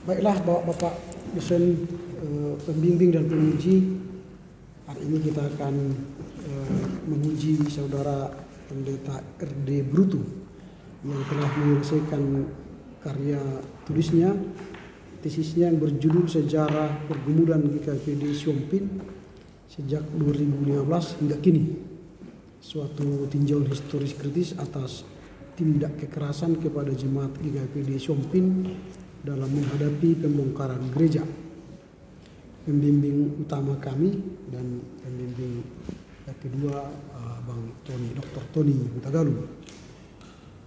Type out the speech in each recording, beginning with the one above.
Baiklah Bapak dosen pembimbing dan penguji, hari ini kita akan menguji saudara pendeta R.D. Brutu yang telah menyelesaikan karya tulisnya, tesisnya yang berjudul Sejarah Pergumulan GKPD Siompin sejak 2015 hingga kini, suatu tinjauan historis kritis atas tindak kekerasan kepada jemaat GKPD Siompin dalam menghadapi pembongkaran gereja. Pembimbing utama kami dan pembimbing kedua Bang Tony, Dr. Tony Hutagalu.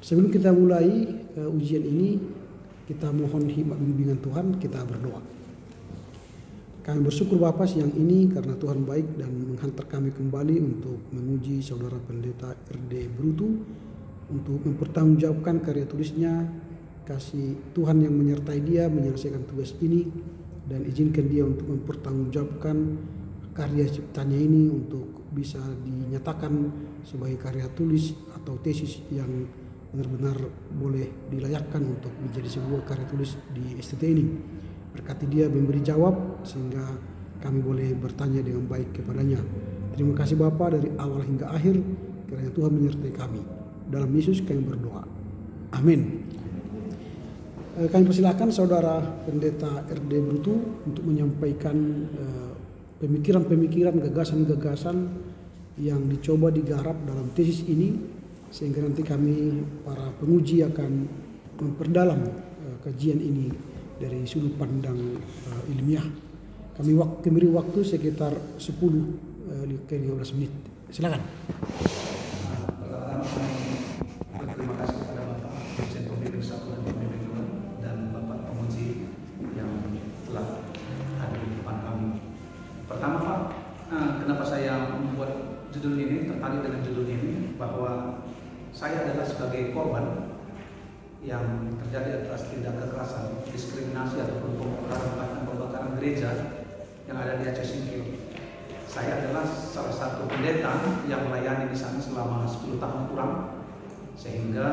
Sebelum kita mulai ujian ini, kita mohon hikmat bimbingan Tuhan, kita berdoa. Kami bersyukur Bapa siang ini karena Tuhan baik dan menghantar kami kembali untuk menguji saudara pendeta R.D. Brutu untuk mempertanggungjawabkan karya tulisnya. Kasih Tuhan yang menyertai dia menyelesaikan tugas ini, dan izinkan dia untuk mempertanggungjawabkan karya ciptanya ini untuk bisa dinyatakan sebagai karya tulis atau tesis yang benar-benar boleh dilayakkan untuk menjadi sebuah karya tulis di STT ini. Berkati dia memberi jawab sehingga kami boleh bertanya dengan baik kepadanya. Terima kasih Bapa dari awal hingga akhir, kiranya Tuhan menyertai kami. Dalam Yesus kami berdoa. Amin. Kami persilakan saudara pendeta R.D. Brutu untuk menyampaikan pemikiran-pemikiran, gagasan-gagasan yang dicoba digarap dalam tesis ini, sehingga nanti kami para penguji akan memperdalam kajian ini dari sudut pandang ilmiah. Kami beri waktu sekitar 10 ke 15 menit. Silakan. Terima kasih kepada Bapak Dosen Pembimbing 1 dan Pembimbing 2 dan Bapak Penguji yang telah hadir di depan kami. Pertama Pak, kenapa saya membuat judul ini, tertarik dengan judul ini, bahwa saya adalah sebagai korban yang terjadi atas tindak kekerasan, diskriminasi ataupun pembakaran gereja yang ada di Aceh Singkil. Saya adalah salah satu pendeta yang melayani di sana selama 10 tahun kurang, sehingga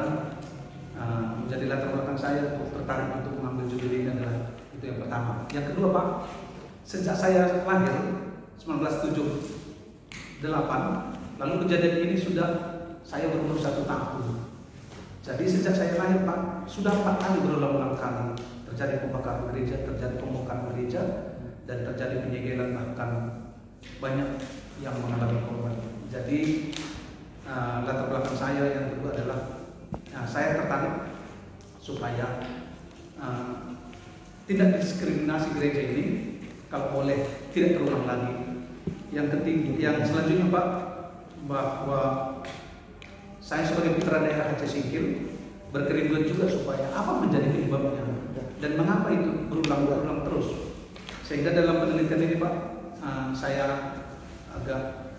menjadi latar belakang saya untuk tertarik untuk mengambil judul ini adalah itu yang pertama. Yang kedua Pak, sejak saya lahir 1978, lalu kejadian ini sudah saya berumur 1 tahun. Jadi sejak saya lahir Pak, sudah 4 kali berulang-ulang kali terjadi pembakaran gereja, terjadi pembongkaran gereja, dan terjadi penyegelan, bahkan banyak yang mengalami korban. Jadi latar belakang saya yang kedua adalah saya tertarik supaya tindak diskriminasi gereja ini kalau boleh tidak terulang lagi. Yang selanjutnya Pak, bahwa saya sebagai putra daerah Aceh Singkil berkerinduan juga supaya apa menjadi penyebabnya dan mengapa itu berulang-ulang terus, sehingga dalam penelitian ini Pak, saya agak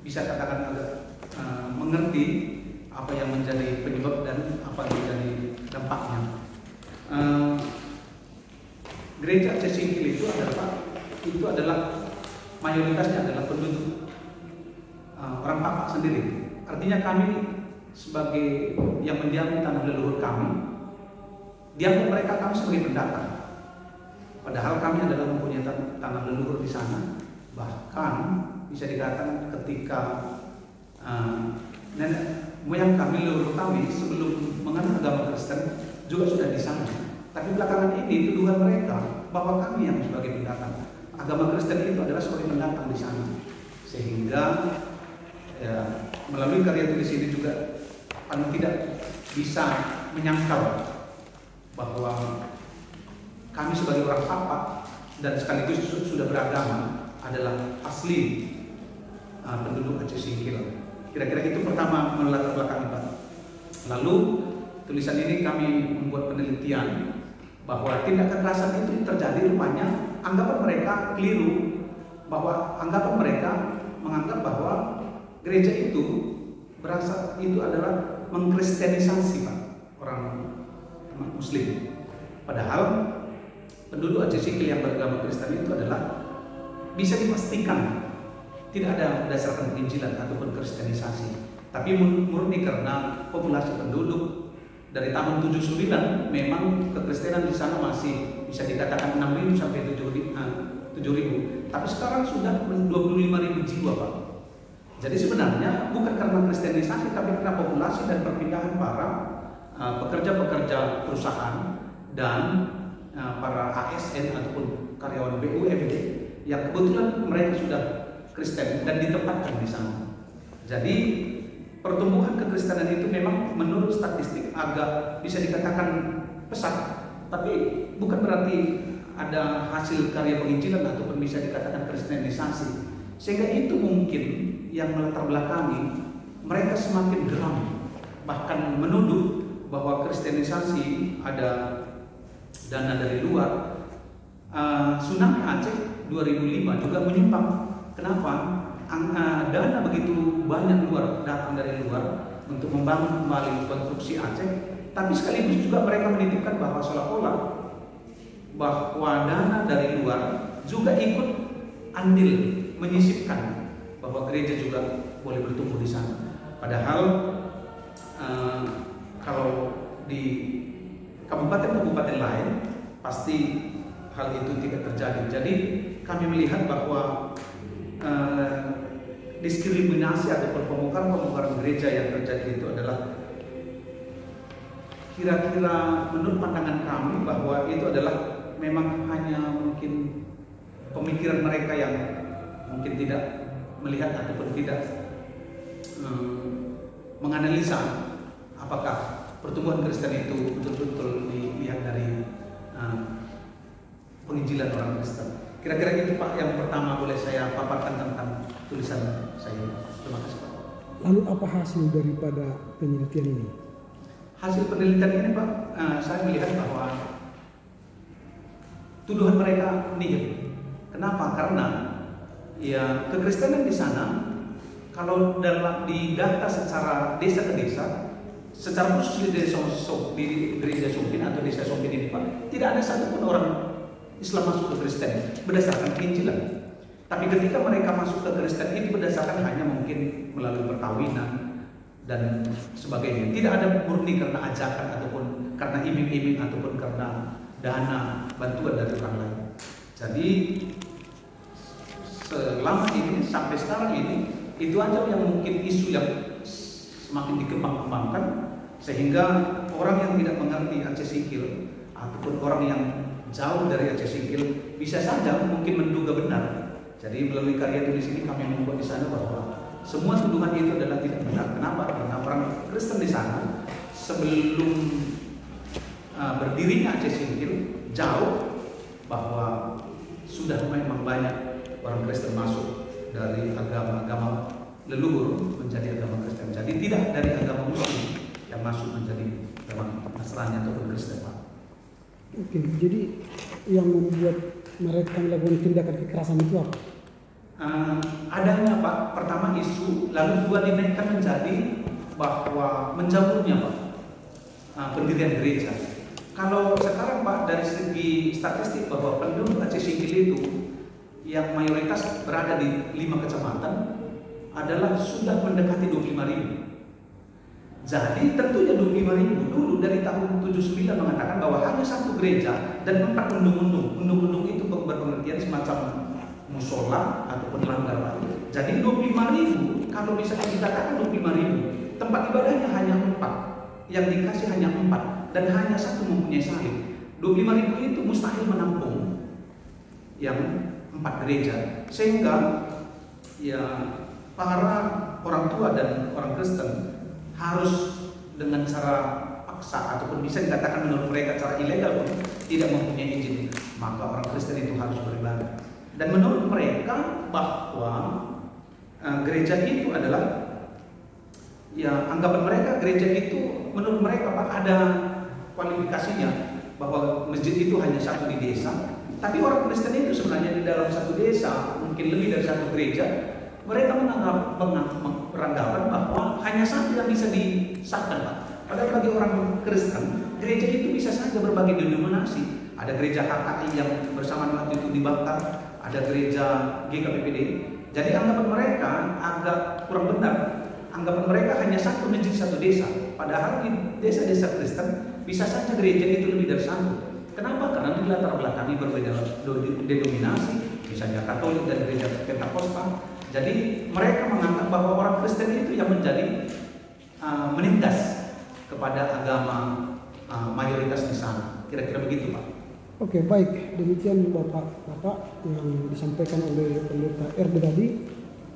bisa katakan agak mengerti apa yang menjadi penyebab dan apa yang menjadi dampaknya. Gereja Aceh Singkil itu adalah mayoritasnya adalah penduduk orang Papak sendiri. Artinya kami sebagai yang mendiami tanah leluhur kami, dianggap mereka kami sebagai pendatang. Padahal kami adalah mempunyai tanah leluhur di sana. Bahkan bisa dikatakan ketika nenek moyang kami, leluhur kami sebelum menganut agama Kristen juga sudah di sana. Tapi belakangan ini tuduhan mereka bahwa kami yang sebagai pendatang. Agama Kristen itu adalah sebagai pendatang di sana. Sehingga melalui karya tulis ini juga paling tidak bisa menyangkal bahwa kami sebagai orang Papak dan sekaligus sudah beragama adalah asli penduduk Aceh Singkil. Kira-kira itu pertama melatar belakangi Pak. Lalu tulisan ini kami membuat penelitian bahwa tindak kekerasan itu terjadi rupanya anggapan mereka keliru, bahwa anggapan mereka menganggap bahwa gereja itu berasal itu adalah mengkristenisasi Pak orang Muslim. Padahal penduduk Aceh Singkil yang beragama Kristen itu adalah bisa dipastikan tidak ada berdasarkan penginjilan ataupun kristenisasi, tapi murni karena populasi penduduk Dari tahun 79 memang kekristenan di sana masih bisa dikatakan 6.000 sampai 7.000. Tapi sekarang sudah 25.000 jiwa, Pak. Jadi sebenarnya bukan karena kristenisasi, tapi karena populasi dan perpindahan para pekerja-pekerja perusahaan dan para ASN ataupun karyawan BUMD yang kebetulan mereka sudah Kristen dan ditempatkan di sana. Jadi pertumbuhan kekristenan itu memang menurut statistik agak bisa dikatakan pesat, tapi bukan berarti ada hasil karya penginjilan ataupun bisa dikatakan kristenisasi. Sehingga itu mungkin yang melatar belakangi mereka semakin geram, bahkan menuduh bahwa kristenisasi ada dana dari luar. Tsunami Aceh 2005 juga menyimpang. Kenapa? Dana begitu banyak luar datang dari luar untuk membangun kembali konstruksi Aceh, tapi sekaligus juga mereka menitipkan bahwa seolah-olah bahwa dana dari luar juga ikut andil menyisipkan bahwa gereja juga boleh bertumbuh di sana. Padahal kalau di kabupaten-kabupaten lain pasti hal itu tidak terjadi. Jadi kami melihat bahwa diskriminasi ataupun pembongkaran gereja yang terjadi itu adalah kira-kira menurut pandangan kami bahwa itu adalah memang hanya mungkin pemikiran mereka yang mungkin tidak melihat ataupun tidak menganalisa apakah pertumbuhan Kristen itu betul-betul dilihat dari penginjilan orang Kristen. Kira-kira itu Pak yang pertama boleh saya paparkan tentang tulisan saya. Terima kasih Pak. Lalu apa hasil daripada penelitian ini? Hasil penelitian ini Pak, saya melihat bahwa tuduhan mereka nihil. Kenapa? Karena ya kekristenan di sana kalau di data secara desa ke desa, secara khusus di gereja Sumpin atau desa Sumpin ini Pak, tidak ada satupun orang Islam masuk ke Kristen berdasarkan penginjilan. Tapi ketika mereka masuk ke Kristen ini berdasarkan hanya mungkin melalui perkawinan dan sebagainya. Tidak ada murni karena ajakan ataupun karena iming-iming ataupun karena dana bantuan dari orang lain. Jadi selama ini sampai sekarang ini itu aja yang mungkin isu yang semakin dikembang-kembangkan sehingga orang yang tidak mengerti Aceh Singkil ataupun orang yang jauh dari Aceh Singkil bisa saja mungkin menduga benar. Jadi melalui karya tulis ini kami membuat di sana bahwa semua tuduhan itu adalah tidak benar. Kenapa? Karena orang Kristen di sana sebelum berdirinya Aceh Singkil jauh bahwa sudah memang banyak orang Kristen masuk dari agama-agama leluhur menjadi agama Kristen. Jadi tidak dari agama Muslim yang masuk menjadi agama Nasrani ataupun Kristen Pak. Oke, jadi yang membuat mereka melakukan tindakan kekerasan itu apa? Adanya Pak, pertama isu, lalu dua dinaikkan menjadi bahwa menjamurnya Pak pendirian gereja. Kalau sekarang Pak dari segi statistik bahwa penduduk Aceh Singkil itu yang mayoritas berada di 5 kecamatan adalah sudah mendekati 25.000. Jadi tentunya 25.000 dulu dari tahun 79 mengatakan bahwa hanya satu gereja dan 4 undung-undung. Undung-undung itu berpengertian semacam musola ataupun langgar. Jadi 25.000 kalau bisa dikatakan 25.000 tempat ibadahnya hanya 4, yang dikasih hanya 4 dan hanya satu mempunyai salib. 25.000 itu mustahil menampung yang 4 gereja, sehingga ya para orang tua dan orang Kristen harus dengan cara paksa ataupun bisa dikatakan menurut mereka cara ilegal pun tidak mempunyai izin, maka orang Kristen itu harus beribadah. Dan menurut mereka bahwa gereja itu adalah ya anggapan mereka gereja itu menurut mereka Pak ada kualifikasinya bahwa masjid itu hanya satu di desa. Tapi orang Kristen itu sebenarnya di dalam satu desa, mungkin lebih dari satu gereja, mereka beranggapan bahwa hanya satu yang bisa disahkan Pak. Padahal bagi orang Kristen, gereja itu bisa saja berbagai denominasi. Ada gereja HKI yang bersamaan waktu itu dibakar, ada gereja GKPPD. Jadi anggapan mereka agak kurang benar. anggapan mereka hanya satu masjid satu desa. Padahal di desa-desa Kristen bisa saja gereja itu lebih dari satu. Kenapa? Karena di latar belakangnya berbeda denominasi, misalnya Katolik dan gereja Pentakosta. Jadi mereka menganggap bahwa orang Kristen itu yang menjadi menindas kepada agama mayoritas di sana. Kira-kira begitu, Pak. Oke, baik. Demikian Bapak yang disampaikan oleh Pendeta RD tadi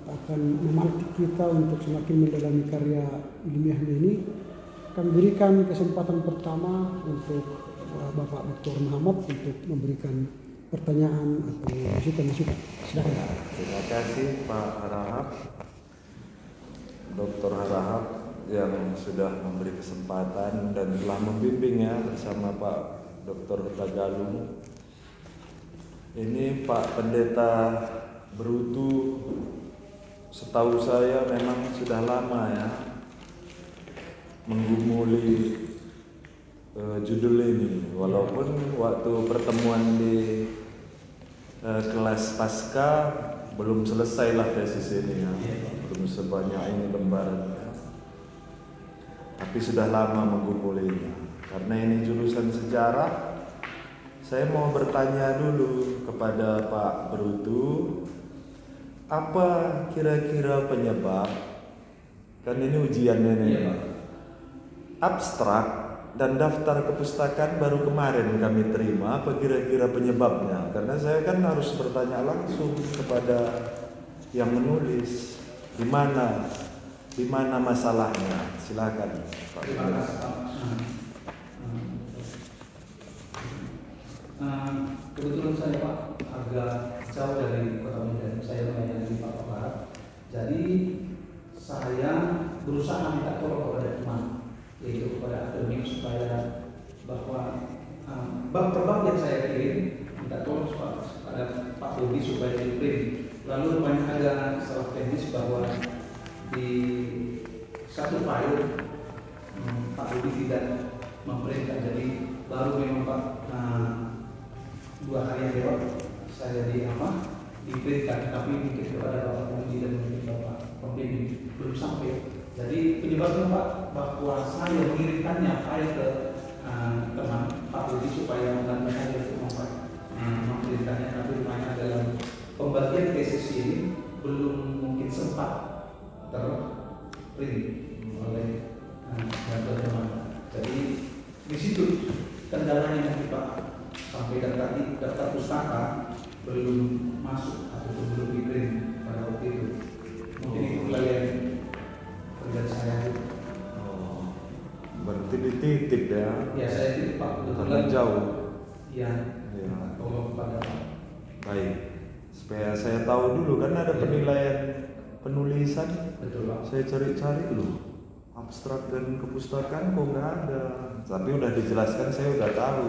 akan memantik kita untuk semakin mendalami karya ilmiahnya ini. Kami berikan kesempatan pertama untuk Bapak Dr. Muhammad untuk memberikan pertanyaan atau masukan-masukan. Silakan. Terima kasih Pak Harahap, Dr. Harahap yang sudah memberi kesempatan dan telah membimbingnya bersama Pak Dr. Tagalung. Ini Pak Pendeta Brutu, setahu saya memang sudah lama ya menggumuli judul ini, walaupun waktu pertemuan di kelas pasca belum selesai lah tesis ini ya, belum sebanyak ini lembaran, tapi sudah lama menggumulinya. Karena ini jurusan sejarah, saya mau bertanya dulu kepada Pak Brutu, apa kira-kira penyebab, kan ini ujiannya nih, abstrak dan daftar kepustakaan baru kemarin kami terima, apa kira-kira penyebabnya? Karena saya kan harus bertanya langsung kepada yang menulis, di mana masalahnya? Silakan Pak. Terima kasih, Pak. Kebetulan saya, Pak, agak jauh dari kota Medan. Saya melayani Pak Barat. Jadi saya berusaha minta tolong kepada teman, yaitu kepada akademik, supaya bahwa bab per bab yang saya kirim minta tolong kepada Pak Budi supaya di print. Lalu rupanya ada salah teknis bahwa di satu file Pak Budi tidak memperintah, jadi baru memang Pak 2 hari yang lewat saya diprintkan, tapi mungkin kepada Bapak Budi dan mungkin Bapak pembimbing belum sampai. Jadi penyebabnya Pak, bahwa saya mengirimkannya file ke teman Pak Budi supaya membantu saya untuk memperintahnya, tapi rupanya dalam pembagian tesis ini belum mungkin sempat terprint oleh teman. Jadi di situ kendalanya nanti Pak, sampai daftar pustaka belum masuk atau belum diprint pada waktu itu. Mungkin itu kalian kerjaan saya. Oh, berarti dititip ya? Ya, saya titip Pak, Karena jauh. Iya. Ya. Tolong kepada Pak. Baik, supaya saya tahu dulu kan ada penilaian penulisan. Betul, Pak. Saya cari-cari dulu abstrak dan kepustakaan kok nggak ada, tapi udah dijelaskan, saya udah tahu.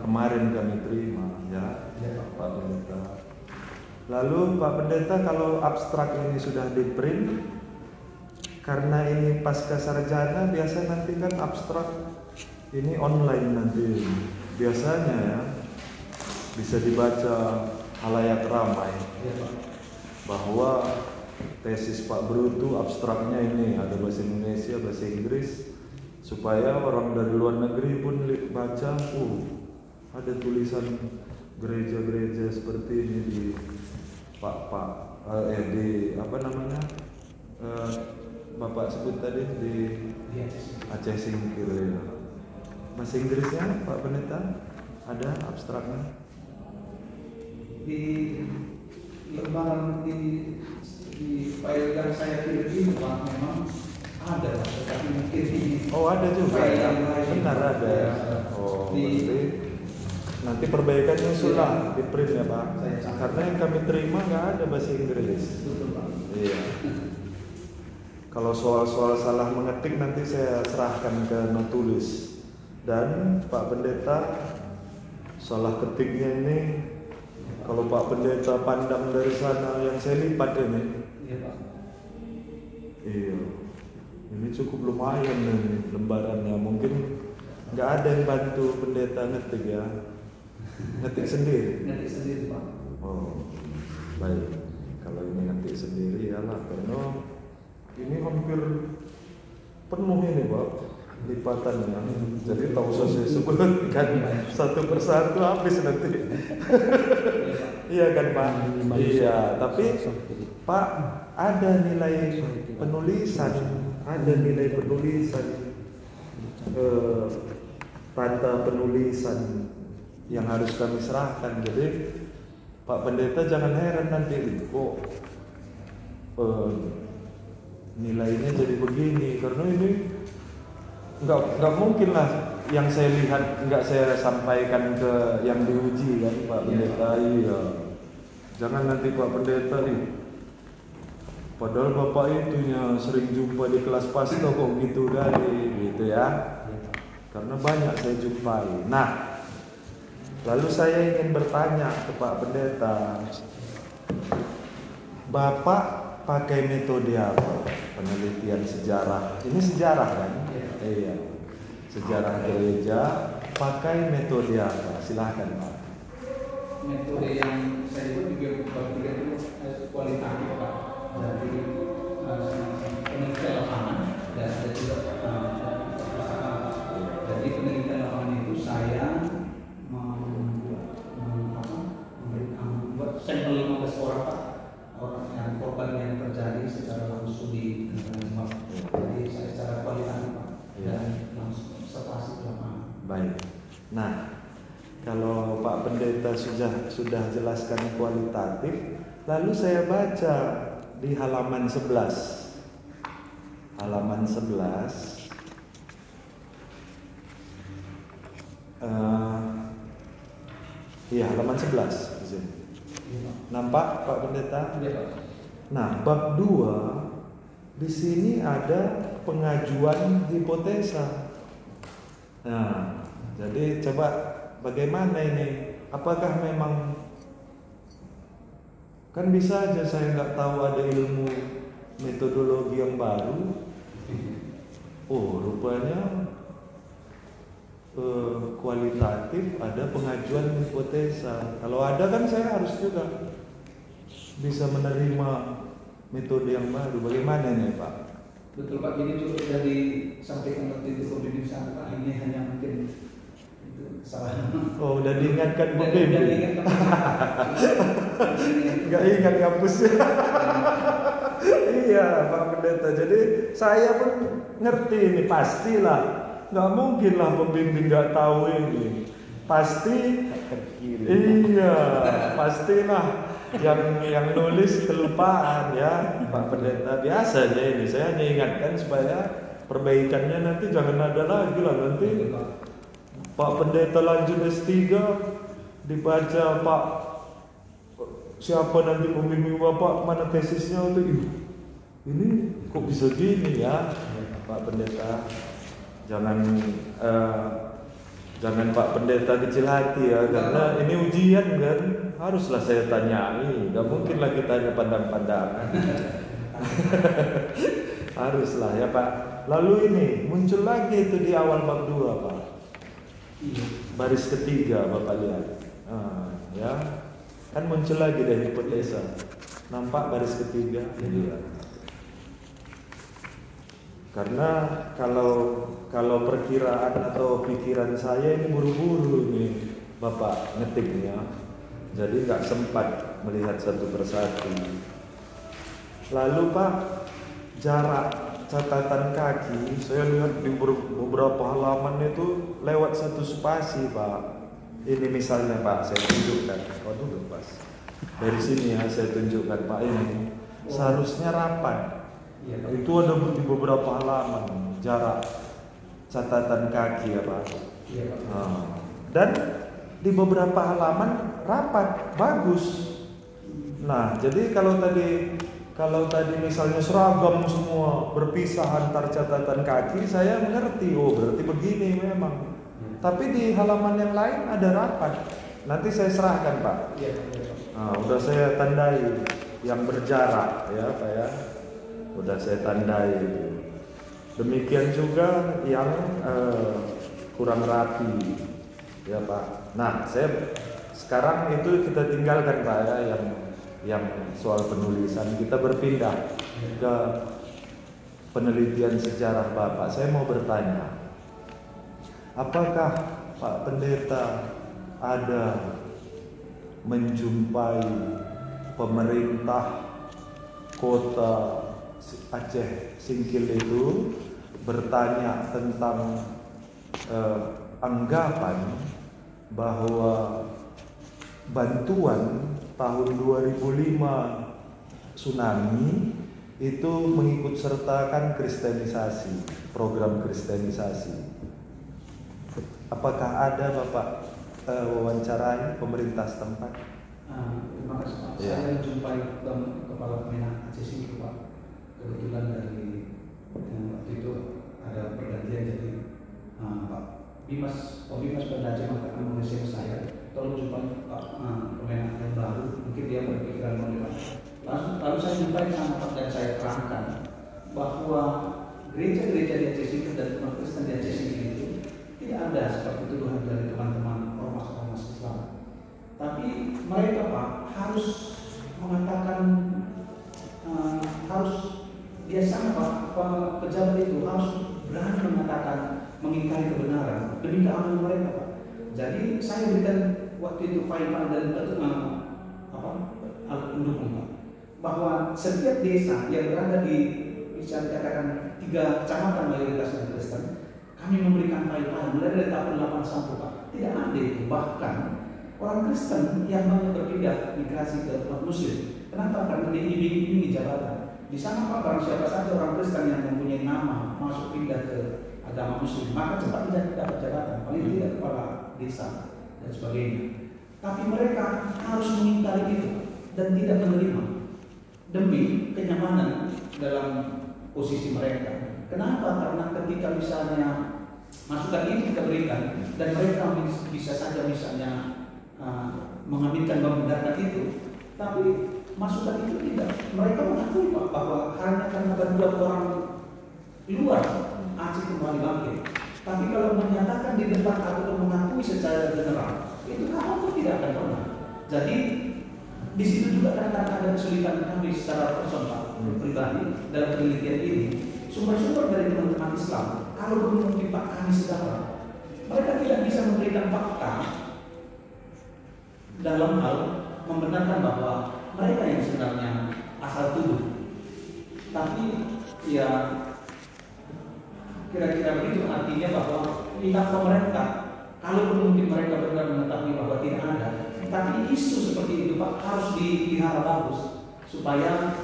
Kemarin kami terima ya, Pak Pendeta. Lalu Pak Pendeta, kalau abstrak ini sudah di print, karena ini pasca sarjana, biasa nanti kan abstrak ini online nanti biasanya ya, bisa dibaca halayak ramai bahwa tesis Pak Brutu abstraknya ini ada bahasa Indonesia, bahasa Inggris, supaya orang dari luar negeri pun baca, ada tulisan gereja-gereja seperti ini di di apa namanya, Bapak sebut tadi di Aceh Singkil ya. Bahasa Inggrisnya Pak Pendeta ada abstraknya? Di lembaran di file yang saya kirim ini Pak, memang ada, tetapi mungkin ini ada juga ya, benar ada ya. Berarti nanti perbaikannya sudah di print ya Pak, karena yang kami terima nggak ada bahasa Inggris. Betul, Pak. Iya. Kalau soal-soal salah mengetik nanti saya serahkan ke notulis. Dan Pak Pendeta, salah ketiknya ini kalau Pak Pendeta pandang dari sana yang saya lipat ini. Iya, Pak. Iya. Ini cukup lumayan nih lembarannya. Mungkin nggak ada yang bantu pendeta ngetik ya. Ngetik sendiri. Ngetik sendiri, Pak. Oh, baik. Kalau ini ngetik sendiri ya lah, karena ini hampir penuh ini Pak lipatannya. Jadi tak usah saya sebutkan satu persatu habis nanti. Iya kan Pak? Iya, tapi Pak ada nilai penulisan, tanda penulisan yang harus kami serahkan. Jadi Pak Pendeta jangan heran nanti kok nilainya jadi begini, karena ini nggak mungkin lah yang saya lihat nggak saya sampaikan ke yang diuji kan Pak Pendeta. Iya, jangan nanti Pak Pendeta nih, padahal Bapak itunya sering jumpa di kelas pastor kok gitu gitu ya, karena banyak saya jumpai. Nah, lalu saya ingin bertanya ke Pak Pendeta, Bapak pakai metode apa penelitian sejarah? Ini sejarah kan? Iya. Sejarah gereja, pakai metode apa? Silahkan Pak. Metode yang saya sebut juga itu kualitatif Pak. Dari penelitian lapangan dan juga perpustakaan. Jadi penelitian lapangan itu saya membuat sampel 15 orang Pak, orang yang korban yang terjadi secara langsung di negara. Jadi saya secara kualitatif Pak dan langsung observasi lapangan. Baik. Nah, kalau Pak Pendeta sudah jelaskan kualitatif, lalu saya baca di halaman 11. Halaman 11. Iya, halaman 11. Nampak Pak Pendeta? Nah, bab 2 di sini ada pengajuan hipotesa. Nah, jadi coba bagaimana ini? Apakah memang, kan bisa aja saya nggak tahu ada ilmu metodologi yang baru. Oh, rupanya kualitatif ada pengajuan hipotesa. Kalau ada kan saya harus juga bisa menerima metode yang baru. Bagaimana nih Pak? Betul Pak, ini juga sudah disampaikan waktu itu pembimbing saya Pak, ini hanya mungkin itu kesalahan. Oh, udah diingatkan pembimbing. Udah diingatkan. Nggak ingat kampusnya. Iya Pak Pendeta. Jadi saya pun ngerti ini, pastilah. Nggak mungkin lah pembimbing nggak tahu ini. Pasti. Iya, pastilah. Yang nulis kelupaan ya Pak Pendeta. Biasanya ini saya hanya ingatkan supaya perbaikannya nanti jangan ada lagi lah. Nanti Pak Pendeta lanjut S3 dibaca Pak siapa nanti pembimbing Bapak, mana tesisnya untuk ini kok bisa gini ya Pak Pendeta. Jangan Pak Pendeta kecil hati ya, karena ini ujian kan, haruslah saya tanyai, nggak mungkin lagi tanya pandang-pandangan. Haruslah ya Pak. Lalu ini muncul lagi itu di awal bab 2 Pak, baris ketiga Bapak lihat, ya kan muncul lagi dari hipotesa, nampak baris ketiga. Karena kalau perkiraan atau pikiran saya ini buru-buru ini Bapak ngetiknya, jadi nggak sempat melihat satu persatu. Lalu Pak, jarak catatan kaki saya lihat di beberapa halaman itu lewat satu spasi Pak. Ini misalnya Pak, saya tunjukkan. Waduh pas. Dari sini ya saya tunjukkan Pak, ini seharusnya rapat. Itu ada di beberapa halaman jarak catatan kaki ya Pak. Dan di beberapa halaman rapat bagus. Nah, jadi kalau tadi misalnya seragam semua berpisah antar catatan kaki, saya mengerti. Oh, berarti begini memang. Tapi di halaman yang lain ada rapat. Nanti saya serahkan Pak. Udah saya tandai yang berjarak ya Pak ya. Udah saya tandai. Demikian juga yang kurang rapi ya Pak. Nah, saya sekarang itu kita tinggalkan Pak ya, yang soal penulisan. Kita berpindah ke penelitian sejarah Bapak, saya mau bertanya, apakah Pak Pendeta ada menjumpai pemerintah kota Aceh Singkil itu bertanya tentang anggapan bahwa bantuan tahun 2005 tsunami itu mengikut sertakan kristenisasi, program kristenisasi. Apakah ada Bapak wawancarai pemerintah setempat? Terima kasih Pak. Ya. Saya jumpai Kepala Kemenak Aceh Singkil Pak. Kebetulan dari waktu itu ada pergantian, jadi Pak Bimas Pendaja mengatakan mengenai saya, tolong jumpai Pak Kemenak yang baru, mungkin dia berpikiran melewat. Lalu saya jumpai sama Pak dan saya terangkan bahwa gereja-gereja di Aceh Singkil dan umat Kristen di Aceh Singkil itu tidak ada seperti tuduhan dari teman-teman ormas-ormas Islam. Tapi mereka Pak harus mengatakan, harus biasanya Pak pejabat itu harus berani mengatakan, mengingkari kebenaran demi keamanan mereka Pak. Jadi saya berikan waktu itu file-file dan pendukung Pak, bahwa setiap desa yang berada di, bisa dikatakan 3 kecamatan mayoritasnya Kristen, kami memberikan file-file mulai dari tahun 81 Pak. Tidak ada itu, bahkan orang Kristen yang banyak berpindah migrasi ke umat Muslim. Kenapa? Karena dia iming-imingi jabatan. Di sana Pak, barang siapa saja orang Kristen yang mempunyai nama masuk pindah ke agama Muslim, maka cepat tidak dapat jabatan, paling tidak kepala desa dan sebagainya. Tapi mereka harus mengingkari itu dan tidak menerima demi kenyamanan dalam posisi mereka. Kenapa? Karena ketika misalnya masukan ini kita berikan dan mereka bisa saja misalnya mengaminkan, membenarkan itu, tapi masukan itu tidak. Mereka mengakui Pak bahwa hanya karena bantuan orang luar Aceh kembali bangkit. Tapi kalau menyatakan di depan atau mengakui secara general, itu kamu tidak akan pernah. Jadi di situ juga kadang-kadang ada kesulitan kami secara personal pribadi dalam penelitian ini. Sumber-sumber dari teman-teman Islam, kalau belum mungkin Pak kami sekarang, mereka tidak bisa memberikan fakta dalam hal membenarkan bahwa mereka yang sebenarnya asal tuduh. Tapi ya kira-kira begitu, artinya bahwa pihak pemerintah, kalau mungkin mereka benar mengetahui bahwa tidak ada, tapi isu seperti itu Pak harus dipelihara bagus supaya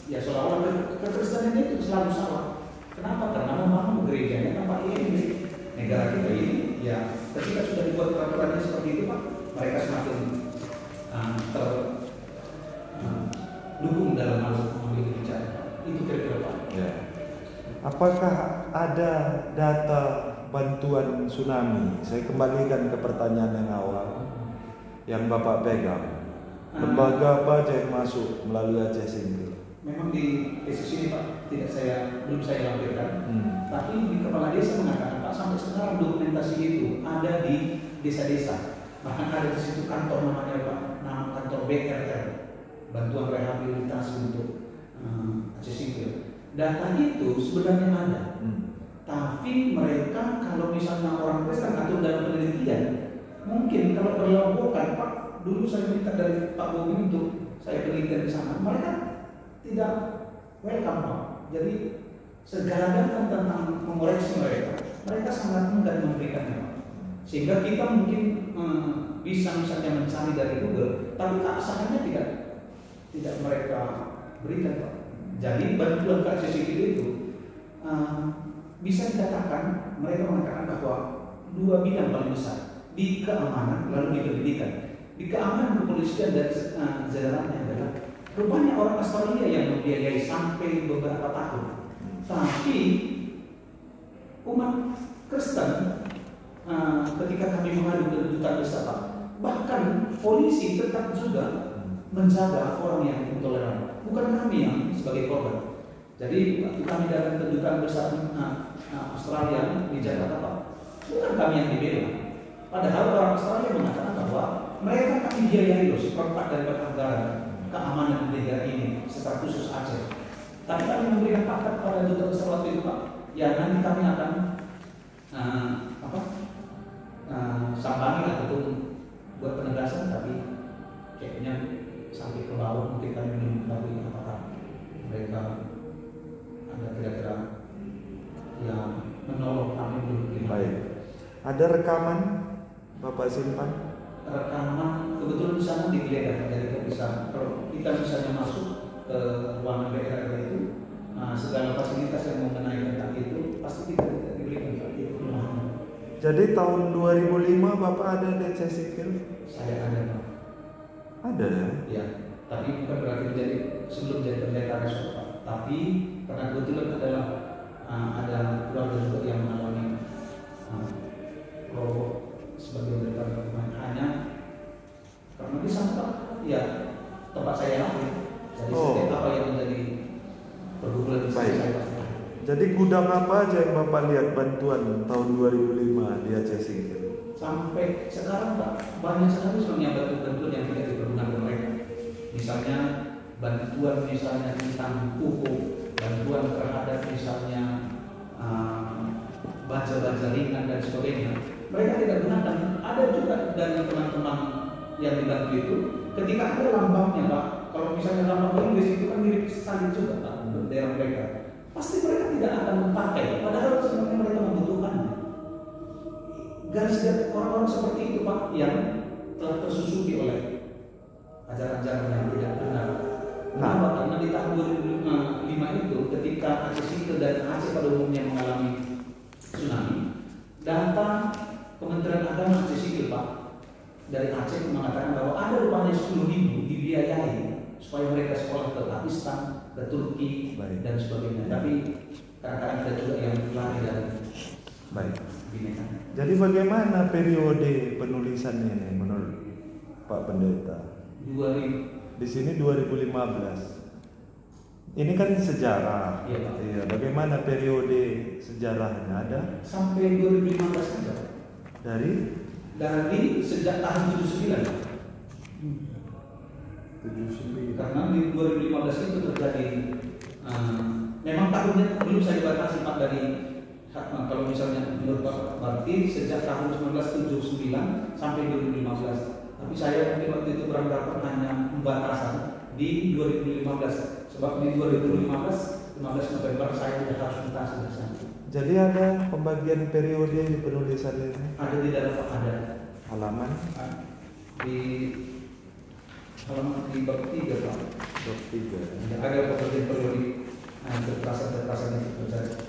ya seolah-olah kekristenan itu selalu salah. Kenapa? Karena memang gerejanya tanpa ini negara kita ini ya ketika sudah dibuat peraturannya seperti itu Pak, mereka semakin terdukung dalam hal mengambil kebijakan. Itu kira-kira Pak. Ya. Apakah ada data bantuan tsunami? Saya kembalikan ke pertanyaan yang awal yang Bapak pegang. Lembaga apa aja yang masuk melalui Aceh Singkil? Memang di sini Pak belum saya lampirkan. Tapi di kepala desa mengatakan Pak sampai sekarang dokumentasi itu ada di desa-desa. Bahkan ada di situ kantor namanya Pak, nama kantor BRR, Bantuan Rehabilitasi untuk Aceh Singkil. Data itu sebenarnya ada, tapi mereka kalau misalnya orang Kristen atau dalam penelitian, mungkin kalau berlombokan Pak, dulu saya minta dari Pak Bobi untuk saya penelitian di sana, mereka tidak welcome Pak. Jadi segala-galanya tentang mengoreksi mereka sangat enggan memberikannya Pak. Sehingga kita mungkin bisa misalnya mencari dari Google, tapi keabsahannya tidak mereka berikan Pak. Jadi bantuan ke Aceh Singkil itu bisa dikatakan, mereka mengatakan bahwa 2 bidang paling besar, di keamanan lalu di pendidikan. Di keamanan kepolisian dan jajarannya adalah rupanya orang Australia yang membiayai sampai beberapa tahun. Tapi umat Kristen ketika kami mengadu ke duta besar Pak, bahkan polisi tetap juga menjaga orang yang intoleran, bukan kami yang sebagai korban. Jadi waktu kami datang ke duta besar Australia di Jakarta Pak, bukan kami yang dibela. Padahal orang Australia mengatakan bahwa mereka kami biayai loh seperempat dari anggaran keamanan negara ini secara khusus Aceh. Tapi kami memberikan paket pada duta besar waktu itu Pak. Ya nanti kami akan sambangi ataupun buat penegasan, tapi kayaknya sampai ke bawah mungkin kami belum mengetahui apakah mereka ada kira-kira yang menolong kami belum. Baik. Ada rekaman Bapak simpan? Rekaman kebetulan di sana digeledah, jadi kita bisa, kalau kita misalnya masuk ke ruangan daerah itu, segala fasilitas yang mengenai tentang itu pasti kita diberikan itu. Jadi tahun 2005 Bapak ada DC sipil? Saya ada Pak. Ada ya? Ya, tapi bukan berarti menjadi sebelum jadi pendeta resort Pak. Tapi karena kebetulan adalah ada keluarga juga yang mengalami roboh sebagai pendeta hanya karena di sana ya tempat saya lahir. Jadi setiap apa yang menjadi pergumulan di saya pasti. Jadi gudang apa aja yang Bapak lihat bantuan tahun 2005 di Aceh Singkil? Sampai sekarang Pak, banyak sekali sebenarnya bantuan yang tidak dipergunakan mereka. Misalnya bantuan misalnya tentang pupuk, bantuan terhadap misalnya baja-baja ringan dan sebagainya. Mereka tidak gunakan. Ada juga dari teman-teman yang dibantu itu, ketika ada lambangnya Pak, kalau misalnya lambang Inggris itu kan mirip salib juga Pak, untuk daerah mereka. Pasti mereka tidak akan memakai, padahal sebenarnya mereka membutuhkannya. Garis orang-orang seperti itu Pak yang telah tersusupi oleh ajaran-ajaran yang tidak benar. Kenapa? Karena di tahun 2005 itu ketika Aceh Singkil dan Aceh pada umumnya mengalami tsunami, data Kementerian Agama Aceh Singkil Pak dari Aceh mengatakan bahwa ada rupanya 10.000 dibiayai supaya mereka sekolah ke Pakistan, ke Turki, dan sebagainya. Tapi kadang-kadang ada juga yang lari dari bineka. Jadi bagaimana periode penulisannya ini menurut Pak Pendeta? 2000. Di sini 2015. Ini kan sejarah. Iya. Bagaimana periode sejarahnya ada? Sampai 2015 saja. Dari sejak tahun 79. 79. Karena di 2015 itu terjadi memang tahunnya belum saya batasi Pak dari kalau misalnya menurut Pak berarti sejak tahun 1979 sampai 2015. Tapi saya mungkin waktu itu beranggapan hanya pembatasan di 2015 sebab di 2015 November saya tidak harus mutasi di sana. Jadi ada pembagian periode di penulisan ini? Ada di dalam Pak, ada halaman di halaman di bab 3 Pak. Bab 3. Ada pembagian periode kekerasan itu terjadi.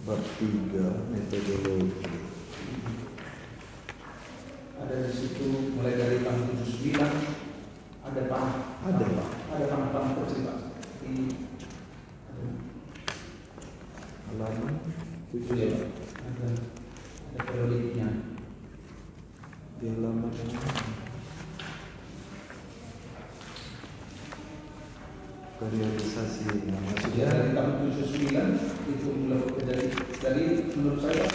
Bab 3 metodologi. Ada di situ mulai dari tahun 79 ada panah kecil Pak. Halaman 7 ya, ada periodiknya di halaman ini. Periodisasi maksudnya dari tahun 79 itu mulai terjadi. Dari menurut saya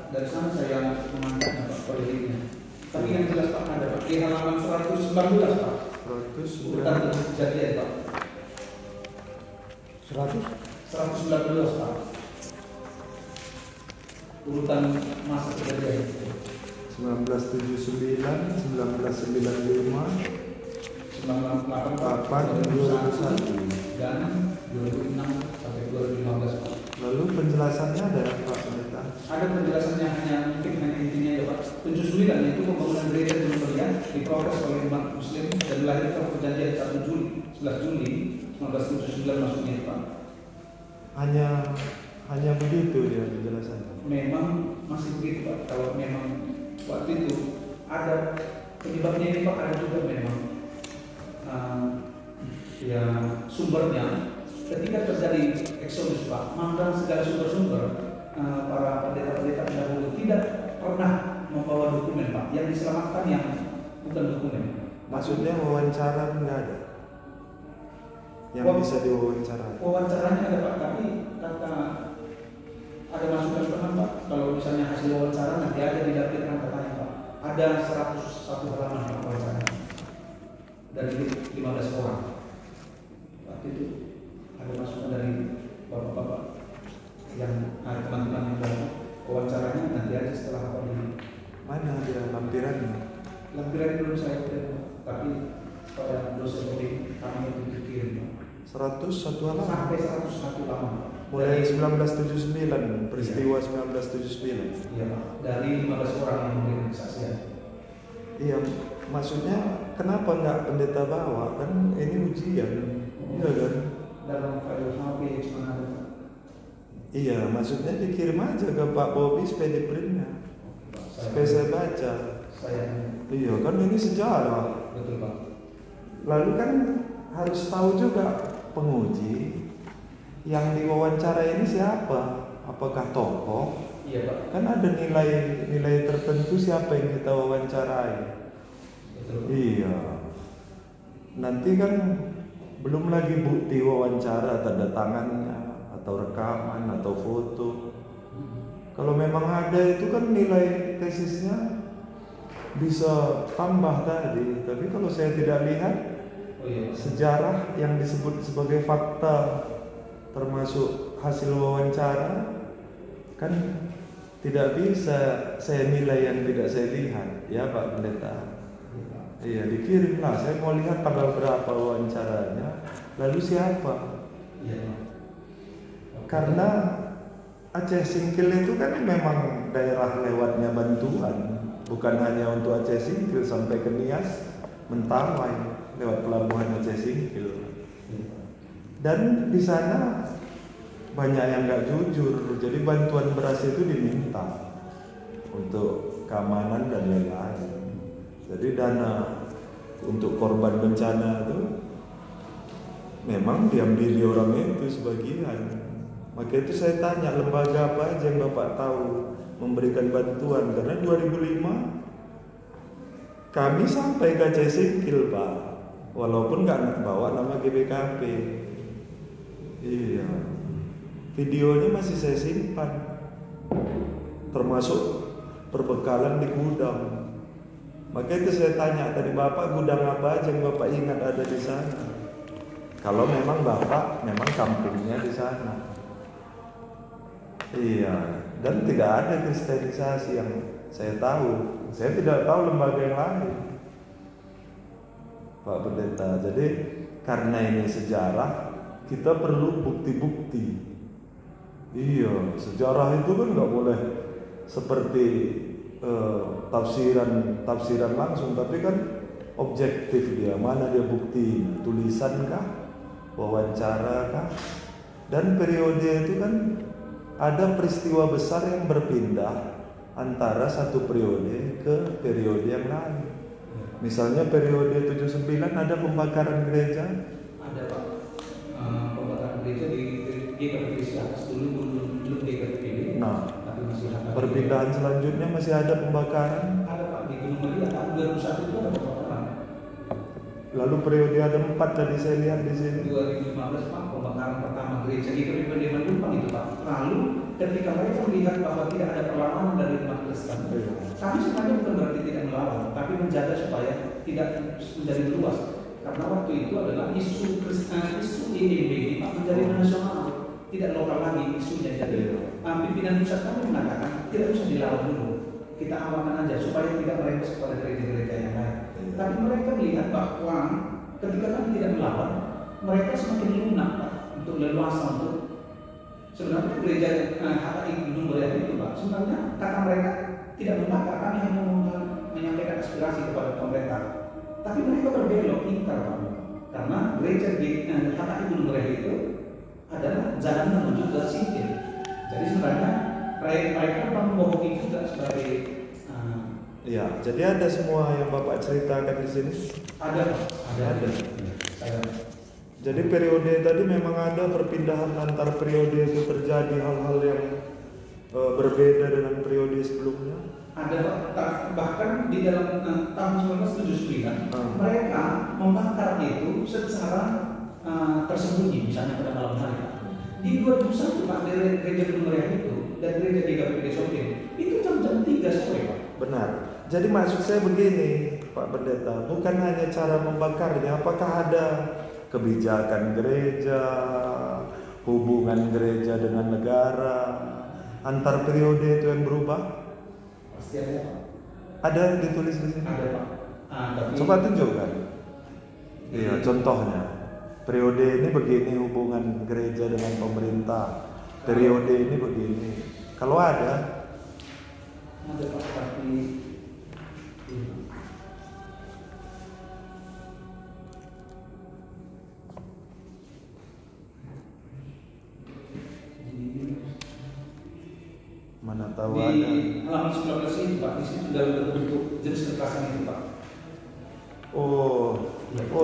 dari sana saya mengangkatnya Pak periodiknya. Tapi yang jelas Pak ada Pak di halaman 119 Pak. 119 urutan kejadian Pak. 119 Pak. Urutan masa kejadian 1979, 1995, 1988, 2001 dan 2006 sampai 2015 Pak. Lalu penjelasannya ada Pak Pendeta? Ada penjelasannya hanya intinya ya Pak. 79 itu pembangunan gereja di Jumberia diproses oleh umat Muslim dan dilahirkan perjanjian 1 Juli 11 Juli 1979 maksudnya Pak. Hanya begitu dia penjelasannya. Memang masih begitu Pak. Kalau memang waktu itu ada penyebabnya ini Pak, ada juga memang ya sumbernya ketika terjadi eksodus Pak, maka segala sumber-sumber para pendeta-pendeta pendahulu tidak pernah membawa dokumen Pak. Yang diselamatkan yang bukan dokumen. Maksudnya wawancara nggak ada? Yang bisa diwawancara? Wawancaranya ada Pak, tapi kata ada masukan teman Pak. Kalau misalnya hasil wawancara nanti ada dilampirkan katanya Pak. Ada 101 halaman Pak wawancara dari 15 orang. Waktu itu masukan dari bapak-bapak yang teman-teman yang datang wawancaranya nanti aja setelah apa ini. Mana dia lampirannya? Lampiran belum saya kirim, tapi pada dosen kami itu dikirim 101 halaman sampai 101 halaman. mulai 1979, peristiwa 1979. Iya Pak, dari 15 orang yang memberikan kesaksian. Iya, maksudnya kenapa nggak pendeta bawa? Kan ini ujian, iya kan? Dalam file HP cuma ada. Iya, maksudnya dikirim aja ke Pak Bobi supaya di printnya, supaya saya baca. Saya. Iya kan ini sejarah. Betul Pak. Lalu kan harus tahu juga penguji yang diwawancara ini siapa? Apakah tokoh? Iya Pak. Kan ada nilai tertentu siapa yang kita wawancarai. Betul. Iya. Nanti kan belum lagi bukti wawancara, tanda tangannya atau rekaman atau foto. Kalau memang ada itu kan nilai tesisnya bisa tambah tadi. Tapi kalau saya tidak lihat sejarah yang disebut sebagai fakta termasuk hasil wawancara kan tidak bisa saya nilai yang tidak saya lihat, ya Pak Pendeta. Iya, dikirimlah. Saya mau lihat tanggal berapa wawancaranya, lalu siapa. Iya. Karena Aceh Singkil itu kan memang daerah lewatnya bantuan, bukan hanya untuk Aceh Singkil, sampai ke Nias, Mentawai lewat pelabuhan Aceh Singkil. Dan di sana banyak yang nggak jujur, jadi bantuan beras itu diminta untuk keamanan dan lain-lain. Jadi dana untuk korban bencana itu memang diambil orang itu sebagian. Maka itu saya tanya lembaga apa aja yang Bapak tahu memberikan bantuan, karena 2005 kami sampai ke Aceh Singkil Pak, walaupun nggak bawa nama GBKP. Iya. Videonya masih saya simpan, termasuk perbekalan di gudang. Maka itu saya tanya tadi, Bapak gudang apa aja yang Bapak ingat ada di sana? Kalau memang Bapak memang kampungnya di sana. Iya, dan tidak ada kristenisasi yang saya tahu. Saya tidak tahu lembaga yang lain, Pak Pendeta. Jadi karena ini sejarah, kita perlu bukti-bukti. Iya, sejarah itu kan nggak boleh seperti tafsiran langsung, tapi kan objektif dia. Mana dia bukti? Tulisan kah? Wawancara kah? Dan periode itu kan ada peristiwa besar yang berpindah antara satu periode ke periode yang lain. Misalnya periode 79 ada pembakaran gereja. Ada Pak. Pembakaran gereja di GKPD atas dulu belum GKPD. Nah, tapi masih ada. perpindahan selanjutnya masih ada pembakaran. Ada Pak di Gunung Muria tahun 2001 itu ada pembakaran. Lalu periode ada 4 tadi saya lihat di sini. 2015 Pak, pembakaran pertama gereja di GKPD Manumpang itu Pak. Lalu ketika mereka melihat bahwa tidak ada perlawanan dari umat Kristen, kami sebenarnya bukan berarti tidak melawan, tapi menjaga supaya tidak menjadi luas. Karena waktu itu adalah isu Kristen, isu IMB Pak menjadi nasional, tidak lokal lagi isunya. Jadi pimpinan pusat kami mengatakan tidak usah dilawan dulu, kita amankan aja supaya tidak merembes kepada gereja-gereja yang lain. Tapi mereka melihat bahwa ketika kami tidak melawan, mereka semakin lunak Pak untuk leluasa untuk sebenarnya gereja HKI Gunung Muria itu Pak. Sebenarnya kata mereka tidak membakar, kami hanya menyampaikan aspirasi kepada pemerintah. Tapi mereka berbelok ingkar Pak, karena gereja di HKI Gunung Muria itu adalah jalan menuju ke sipil. Jadi sebenarnya mereka membohongi juga sebagai Iya, jadi ada semua yang Bapak ceritakan di sini. ada. Jadi periode tadi memang ada perpindahan antar periode itu, terjadi hal-hal yang berbeda dengan periode sebelumnya. Ada bahkan di dalam tahun 1979 mereka membakar itu secara tersembunyi, misalnya pada malam hari. Di 2001 Pak, gereja Gunung Muria itu dan gereja di GKPD Sopin itu jam 3 sore Pak. Benar. Jadi maksud saya begini Pak Pendeta, bukan hanya cara membakarnya, apakah ada kebijakan gereja, hubungan gereja dengan negara, antar periode itu yang berubah? Pasti ada Pak. Ada ditulis di sini? Ada Pak. Tapi Coba tunjukkan. Iya, contohnya. Periode ini begini hubungan gereja dengan pemerintah. Periode ini begini. Kalau ada Pak, tapi mana tahu di ada. halaman 19 ini Pak, di sini sudah berbentuk jenis kekerasan itu Pak. Oh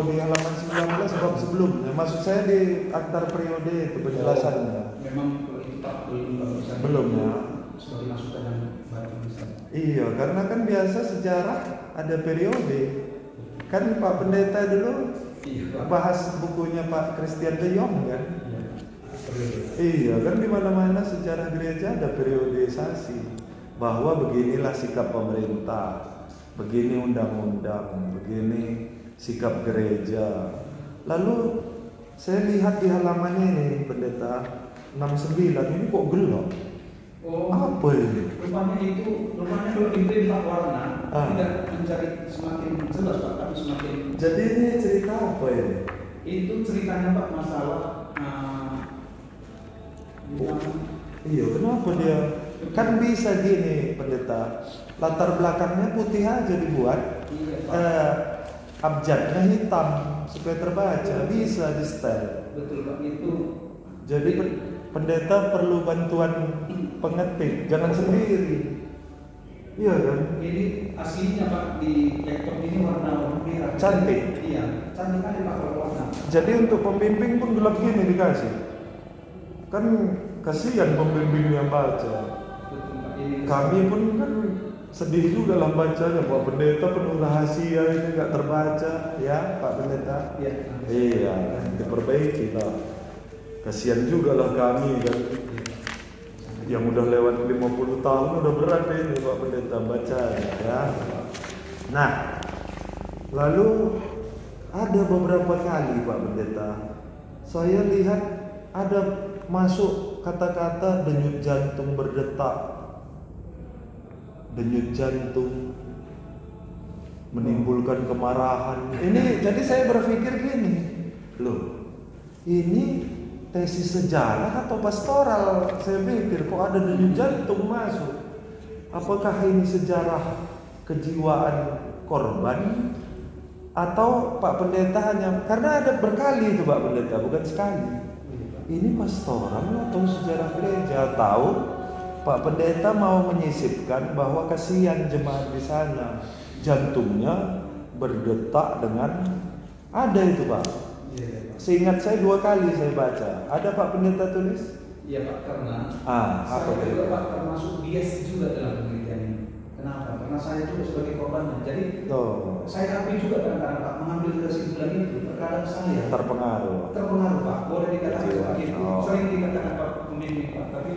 di halaman 19 bab sebelumnya. Maksud saya di antar periode itu penjelasannya. Memang kalau itu Pak belum Belum ya. sebagai masukan yang baru bisa. Iya, karena kan biasa sejarah ada periode. Kan Pak Pendeta dulu Iya Pak. bahas bukunya Pak Christian de Jong kan? Iya. Periode. Iya, kan di mana-mana sejarah gereja ada periodisasi bahwa beginilah sikap pemerintah, begini undang-undang, begini sikap gereja. Lalu saya lihat di halaman ini Pendeta 69 ini kok gelap? Oh, Apa ini? rupanya kalau diprint Pak warna tidak mencari semakin jelas Pak, tapi semakin. Jadi ini cerita apa ini? Itu ceritanya Pak masalah Iya, kenapa dia? Kan bisa gini Pendeta, latar belakangnya putih aja dibuat, Iya, Pak. abjadnya hitam supaya terbaca, bisa di style. Betul Pak, itu. Jadi pendeta perlu bantuan pengetik, jangan sendiri. Iya kan? Ini aslinya Pak di laptop ini warna merah. Cantik. Iya, cantik kali Pak kalau warna. Jadi untuk pembimbing pun gelap gini dikasih. Kan kasihan pembimbing yang baca. Betul Pak. Ini Kami pun kan sedih juga lah bacanya, Pak Pendeta penuh rahasia ini nggak terbaca, ya Pak Pendeta. Iya. Iya, diperbaiki lah. Kasihan juga lah kami kan, yang udah lewat 50 tahun udah berat ini Pak Pendeta baca ya. Nah, lalu ada beberapa kali Pak Pendeta saya lihat ada masuk kata-kata denyut jantung berdetak, denyut jantung menimbulkan kemarahan. Ini jadi saya berpikir gini, loh ini tesis sejarah atau pastoral? Saya pikir kok ada denyut jantung masuk. Apakah ini sejarah kejiwaan korban atau Pak Pendeta hanya karena ada berkali itu Pak Pendeta, bukan sekali. Ini pastoral atau sejarah gereja? Tahu Pak Pendeta mau menyisipkan bahwa kasihan jemaat di sana, jantungnya berdetak dengan ada itu Pak. Seingat saya 2 kali saya baca. Ada Pak Pendeta tulis? Iya Pak, karena apa saya itu? juga Pak termasuk bias juga dalam penelitian ini. Kenapa? Karena saya juga sebagai korbannya. Jadi saya akui juga kadang-kadang Pak mengambil kesimpulan itu. Terkadang saya terpengaruh Pak. Boleh dikatakan seperti itu. Sering dikatakan Pak pembimbing Pak, tapi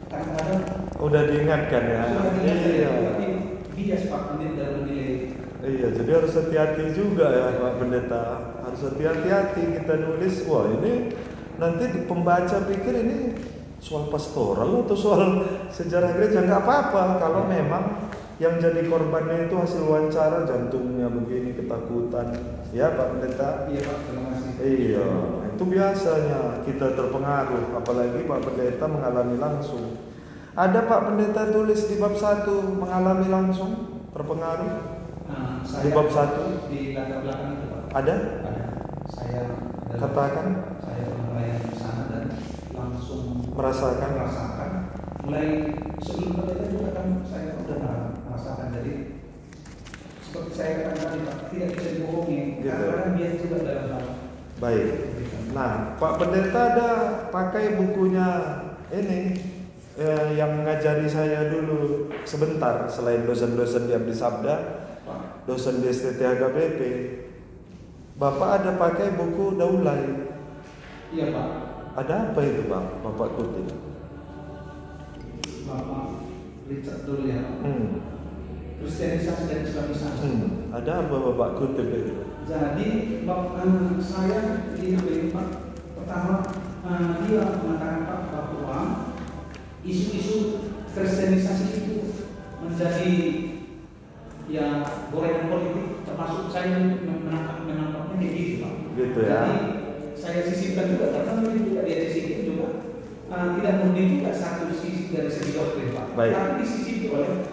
kadang-kadang udah diingatkan ya. Iya. Tapi bias Pak dalam menilai. Iya, jadi harus hati-hati juga ya Pak Pendeta. Harus hati-hati kita nulis. Wah ini nanti pembaca pikir ini soal pastoral atau soal sejarah gereja. Nggak apa-apa kalau memang yang jadi korbannya itu hasil wawancara, jantungnya begini, ketakutan. Ya Pak Pendeta. Iya Pak, terima kasih. Iya, itu biasanya kita terpengaruh. Apalagi Pak Pendeta mengalami langsung. Ada Pak Pendeta tulis di bab 1 mengalami langsung terpengaruh. Di bab 1 di latar belakang itu Pak. ada? Ada. Saya Katakan. Saya pernah melayani di sana dan langsung Merasakan. Mulai sebelum pendeta juga kan saya sudah merasakan. Jadi seperti saya katakan tadi Pak, tidak bisa dibohongi. Gitu. Kadang-kadang bias juga dalam hal. Baik. Nah, Pak Pendeta ada pakai bukunya ini yang ngajari saya dulu sebentar selain dosen-dosen yang di Sabda, dosen di STT HKBP. Bapak ada pakai buku Daulay. Iya Pak. Ada apa itu Pak? Bapak kutip. Bapak Richard dulu ya. Kristianisasi dan Islamisasi. Ada apa Bapak kutip itu? Jadi saya di pertama dia mengatakan Pak bahwa isu-isu kristianisasi itu menjadi ya gorengan politik, termasuk saya menangkapnya kayak gitu Pak. Gitu ya. Jadi saya sisipkan juga karena mungkin juga dia sisipkan juga tidak murni juga satu sisi dari segi doktrin Pak. Baik. Tapi disisipi oleh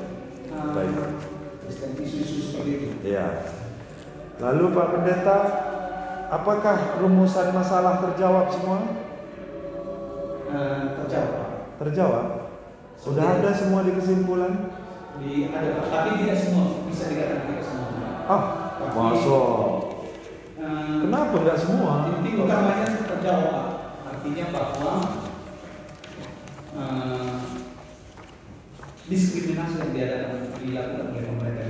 Baik. isu-isu seperti itu. Ya. Lalu Pak Pendeta, apakah rumusan masalah terjawab semua? Terjawab Pak. Terjawab. Sudah ada semua di kesimpulan? Ada Pak, tapi tidak semua bisa dikatakan tidak semua. Ah, masuk. Kenapa nggak semua? Inti utamanya terjawab Pak. Artinya bahwa diskriminasi yang dilakukan oleh pemerintah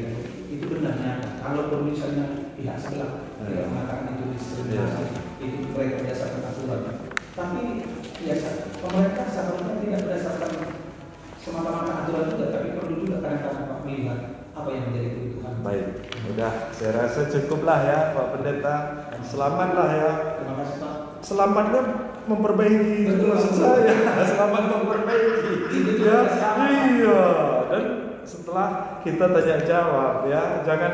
itu benarnya. Kalau misalnya pihak sebelah tidak mengatakan itu diskriminasi, itu mereka berdasarkan aturan. Tapi biasa pemerintah seharusnya tidak berdasarkan semata-mata aturan juga, tapi perlu juga kadang-kadang Pak melihat apa yang menjadi kebutuhan. Baik, udah saya rasa cukuplah ya Pak Pendeta. Selamatlah ya. Terima kasih Pak. Selamatnya memperbaiki maksud saya. Selamat memperbaiki. Ya, iya. Dan setelah kita tanya jawab ya, jangan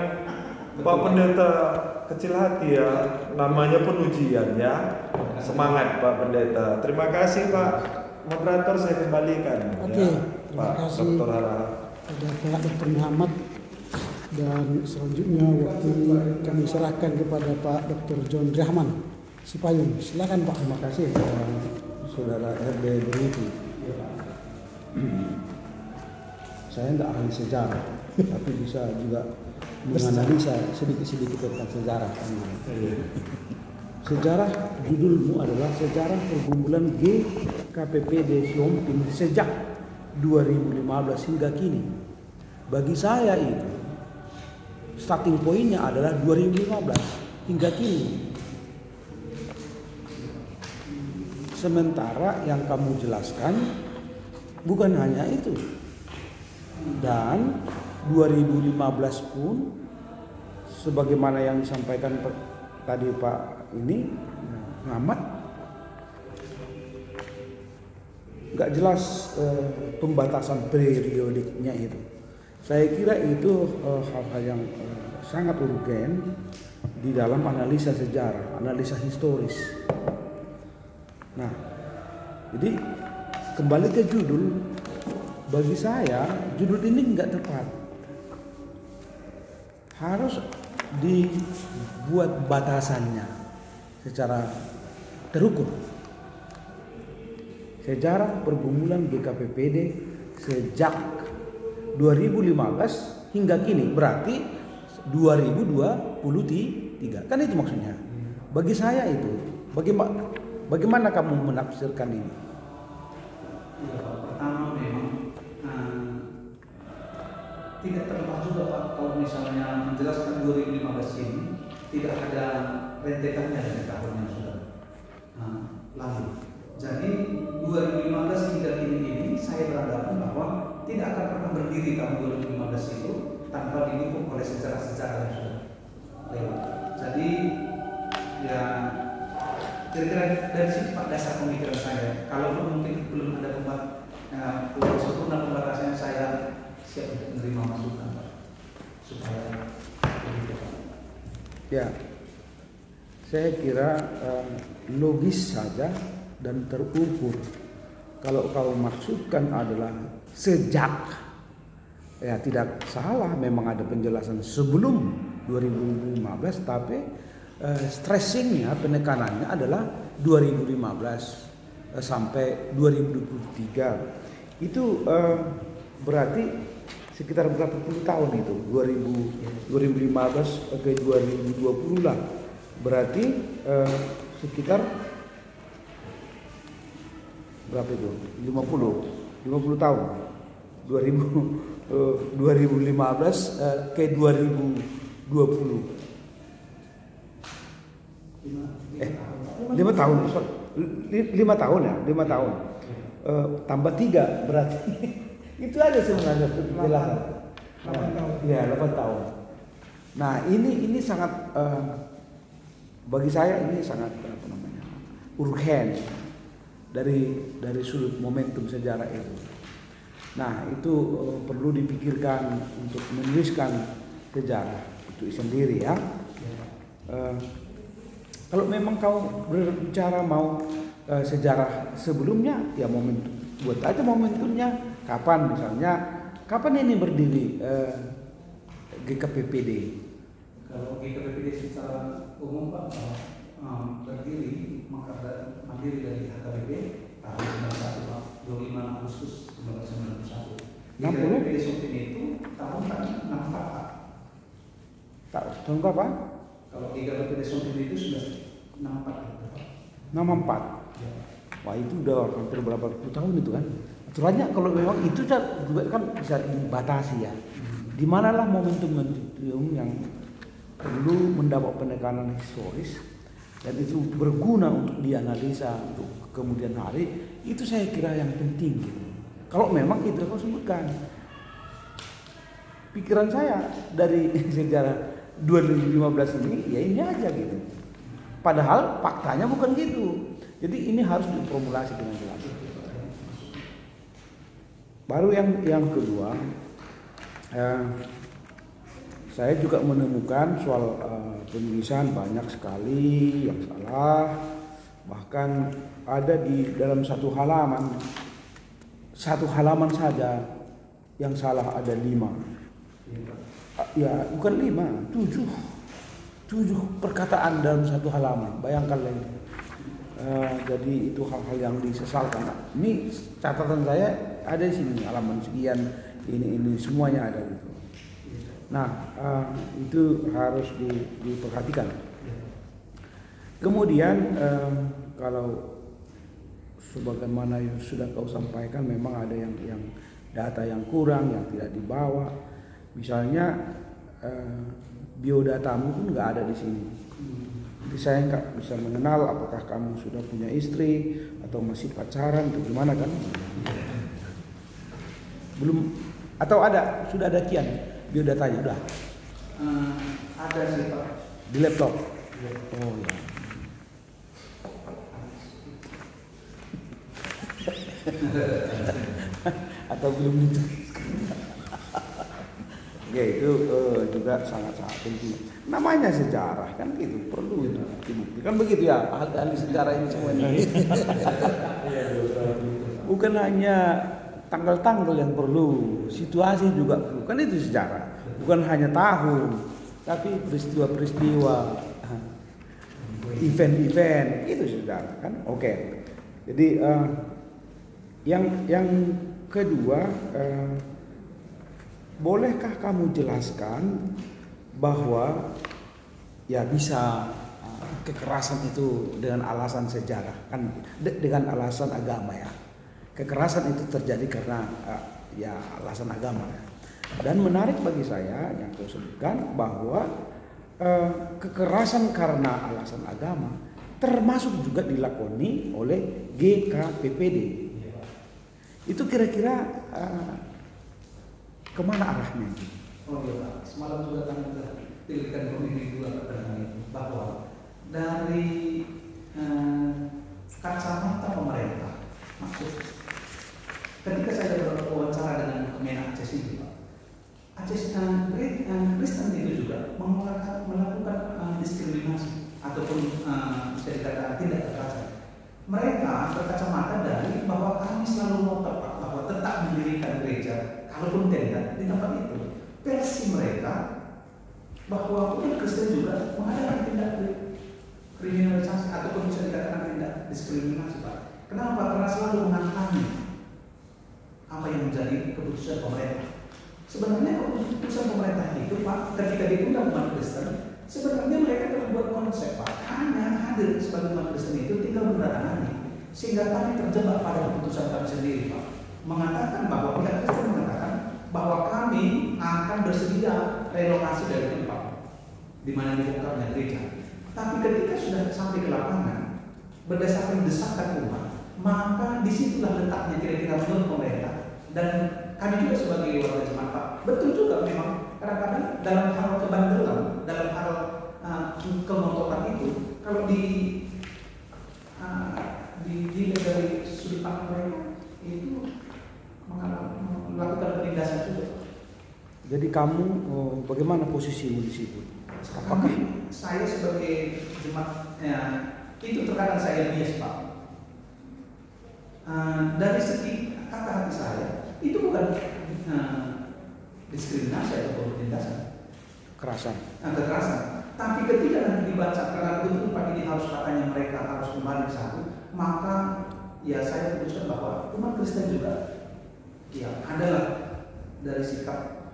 Pak Pendeta kecil hati ya. Namanya pun ujian ya. Semangat Pak Pendeta. Terima kasih Pak Moderator, saya kembalikan. Oke, ya, terima Pak kasih Dr. Harahap. pada Pak Dr. Muhammad. Dan selanjutnya waktu kami serahkan kepada Pak Dr. John Rahman Sipayung. Silakan Pak. Terima kasih Saudara RD Beruti. Saya tidak ahli sejarah, tapi bisa juga menganalisa sedikit-sedikit tentang sejarah. Sejarah judulmu adalah Sejarah Pergumulan GKPPD Siomping sejak 2015 hingga kini. Bagi saya itu starting pointnya adalah 2015 hingga kini. Sementara yang kamu jelaskan bukan hanya itu. Dan 2015 pun sebagaimana yang disampaikan tadi Pak ini Muhammad, nggak jelas pembatasan periodiknya itu. Saya kira itu hal-hal yang sangat urgen di dalam analisa sejarah, analisa historis. Nah, jadi kembali ke judul, bagi saya judul ini nggak tepat. Harus dibuat batasannya secara terukur. Sejarah pergumulan GKPPD sejak 2015 hingga kini, berarti 2023. Kan itu maksudnya. Bagi saya itu, bagaimana kamu menafsirkan ini? Ya, pertama memang tidak terlepas juga Pak kalau misalnya menjelaskan 2015 ini tidak ada rentetannya dari tahun yang sudah lalu. Jadi 2015 hingga kini ini saya beranggapan bahwa tidak akan pernah berdiri tahun 2015 itu tanpa didukung oleh sejarah-sejarah yang sudah lewat. Jadi ya kira-kira dari situ Pak dasar pemikiran saya. Kalau mungkin belum ada sempurna pembatasan, saya siap untuk menerima masukan Pak, supaya ya, saya kira logis saja dan terukur. Kalau kau maksudkan adalah sejak, ya tidak salah, memang ada penjelasan sebelum 2015, tapi stressingnya, penekanannya adalah 2015 sampai 2023. Itu berarti sekitar berapa puluh tahun itu, 2015 ke 2020 lah, berarti sekitar berapa itu, 50 tahun, 2015 ke 2020. 5 tahun, 5 tahun ya, 5 tahun. Tambah 3 berarti. Itu aja sebenarnya penjelasan. 8 tahun. Iya, 8 tahun. Nah, ini sangat bagi saya ini sangat urgen dari sudut momentum sejarah itu. Nah, itu perlu dipikirkan untuk menuliskan sejarah itu sendiri ya. Kalau memang kau berbicara mau sejarah sebelumnya, ya momentum, buat aja momentumnya. Kapan misalnya, kapan ini berdiri GKPPD? Kalau GKPPD secara umum Pak berdiri mandiri dari HKBP tahun 91 Pak, 25 Agustus 1991. GKPPD Sultin itu tahun 64 Pak. Tahun berapa? Kalau GKPPD Sultin itu sudah 64 Pak. 64. Ya. Wah, itu udah hampir berapa puluh tahun itu kan. Aturannya kalau memang itu juga kan bisa dibatasi ya. Di manalah momentum-momentum yang perlu mendapat penekanan historis dan itu berguna untuk dianalisa untuk kemudian hari, itu saya kira yang penting gitu. Kalau memang itu kau sebutkan. Pikiran saya dari sejarah 2015 ini ya ini aja gitu. Padahal faktanya bukan gitu. Jadi ini harus diformulasi dengan jelas. Baru yang kedua, saya juga menemukan soal penulisan banyak sekali yang salah. Bahkan ada di dalam satu halaman saja yang salah ada 5. Ya bukan 5, 7 perkataan dalam satu halaman. Bayangkan lagi. Jadi itu hal-hal yang disesalkan. Ini catatan saya ada di sini, halaman sekian, ini semuanya ada gitu. Nah, itu harus diperhatikan. Kemudian kalau sebagaimana yang sudah kau sampaikan, memang ada yang data yang kurang, yang tidak dibawa. Misalnya biodatamu pun nggak ada di sini. Jadi saya nggak bisa mengenal apakah kamu sudah punya istri atau masih pacaran atau gimana kan? Belum, atau ada, sudah ada kian biodatanya udah? Ada sih Pak. Di laptop? Oh ya. Atau belum itu? Ya itu juga sangat-sangat penting. Namanya sejarah kan gitu, perlu itu dibuktikan begitu ya, ahli sejarah ini semuanya. Bukan hanya tanggal-tanggal yang perlu, situasi juga perlu. Kan itu sejarah. Bukan hanya tahun, tapi peristiwa-peristiwa, event-event, itu sejarah kan. Oke. Jadi yang kedua, bolehkah kamu jelaskan bahwa ya bisa kekerasan itu dengan alasan sejarah kan, dengan alasan agama ya. Kekerasan itu terjadi karena ya alasan agama ya. Dan menarik bagi saya yang kau sebutkan bahwa kekerasan karena alasan agama termasuk juga dilakoni oleh GKPPD. Itu kira-kira kemana arahnya? Oh iya Pak, semalam juga kami telah pilihkan komisi 2 pertanyaan itu bahwa dari kacamata pemerintah, maksud ketika saya berwawancara dengan Kemenak Aceh ini Pak, Aceh Kristen itu juga melakukan diskriminasi ataupun bisa dikatakan tidak terkacau. Mereka berkacamata dari bahwa kami selalu ngotot Pak, bahwa tetap mendirikan gereja kalaupun tenda di tempat itu. Versi mereka bahwa umat Kristen juga mengadakan tindak kriminalisasi ataupun bisa dikatakan tindak diskriminasi Pak. Kenapa? Karena selalu mengangkangi apa yang menjadi keputusan pemerintah. Sebenarnya keputusan pemerintah itu Pak, ketika diundang umat Kristen, sebenarnya mereka telah buat konsep Pak. Hanya hadir sebagai umat Kristen itu tinggal menandatangani, sehingga kami terjebak pada keputusan kami sendiri Pak. Mengatakan bahwa pihak Kristen mengatakan bahwa kami akan bersedia relokasi dari tempat di mana dibongkarnya gereja. Tapi ketika sudah sampai ke lapangan, berdasarkan desakan umat, maka disitulah letaknya kira-kira menurut pemerintah. Dan kami juga sebagai warga jemaat Pak betul juga memang kadang-kadang dalam hal kebandelan, dalam hal kemototan itu, kalau dilihat dari sudut pandang mereka itu melakukan penindasan juga. Jadi kamu bagaimana posisimu di situ? Apakah saya sebagai jemaat itu terkadang saya bias, Pak. Dari segi kata hati saya itu bukan diskriminasi atau penindasan, kekerasan? kekerasan. Tapi ketika nanti dibaca karena betul Pak ini harus katanya mereka harus kembali satu, maka ya saya putuskan bahwa umat Kristen juga ya adalah dari sikap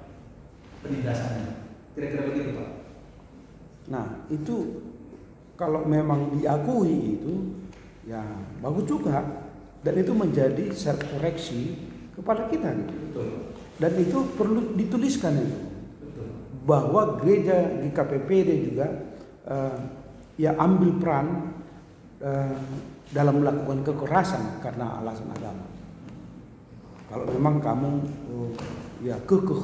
penindasannya. Kira-kira begitu, Pak. Nah, itu kalau memang diakui itu ya bagus juga, dan itu menjadi self koreksi kepada kita gitu. Betul. Dan itu perlu dituliskan itu. Betul. Bahwa gereja di KPPD juga ya ambil peran dalam melakukan kekerasan karena alasan agama. Kalau memang kamu ya kekeh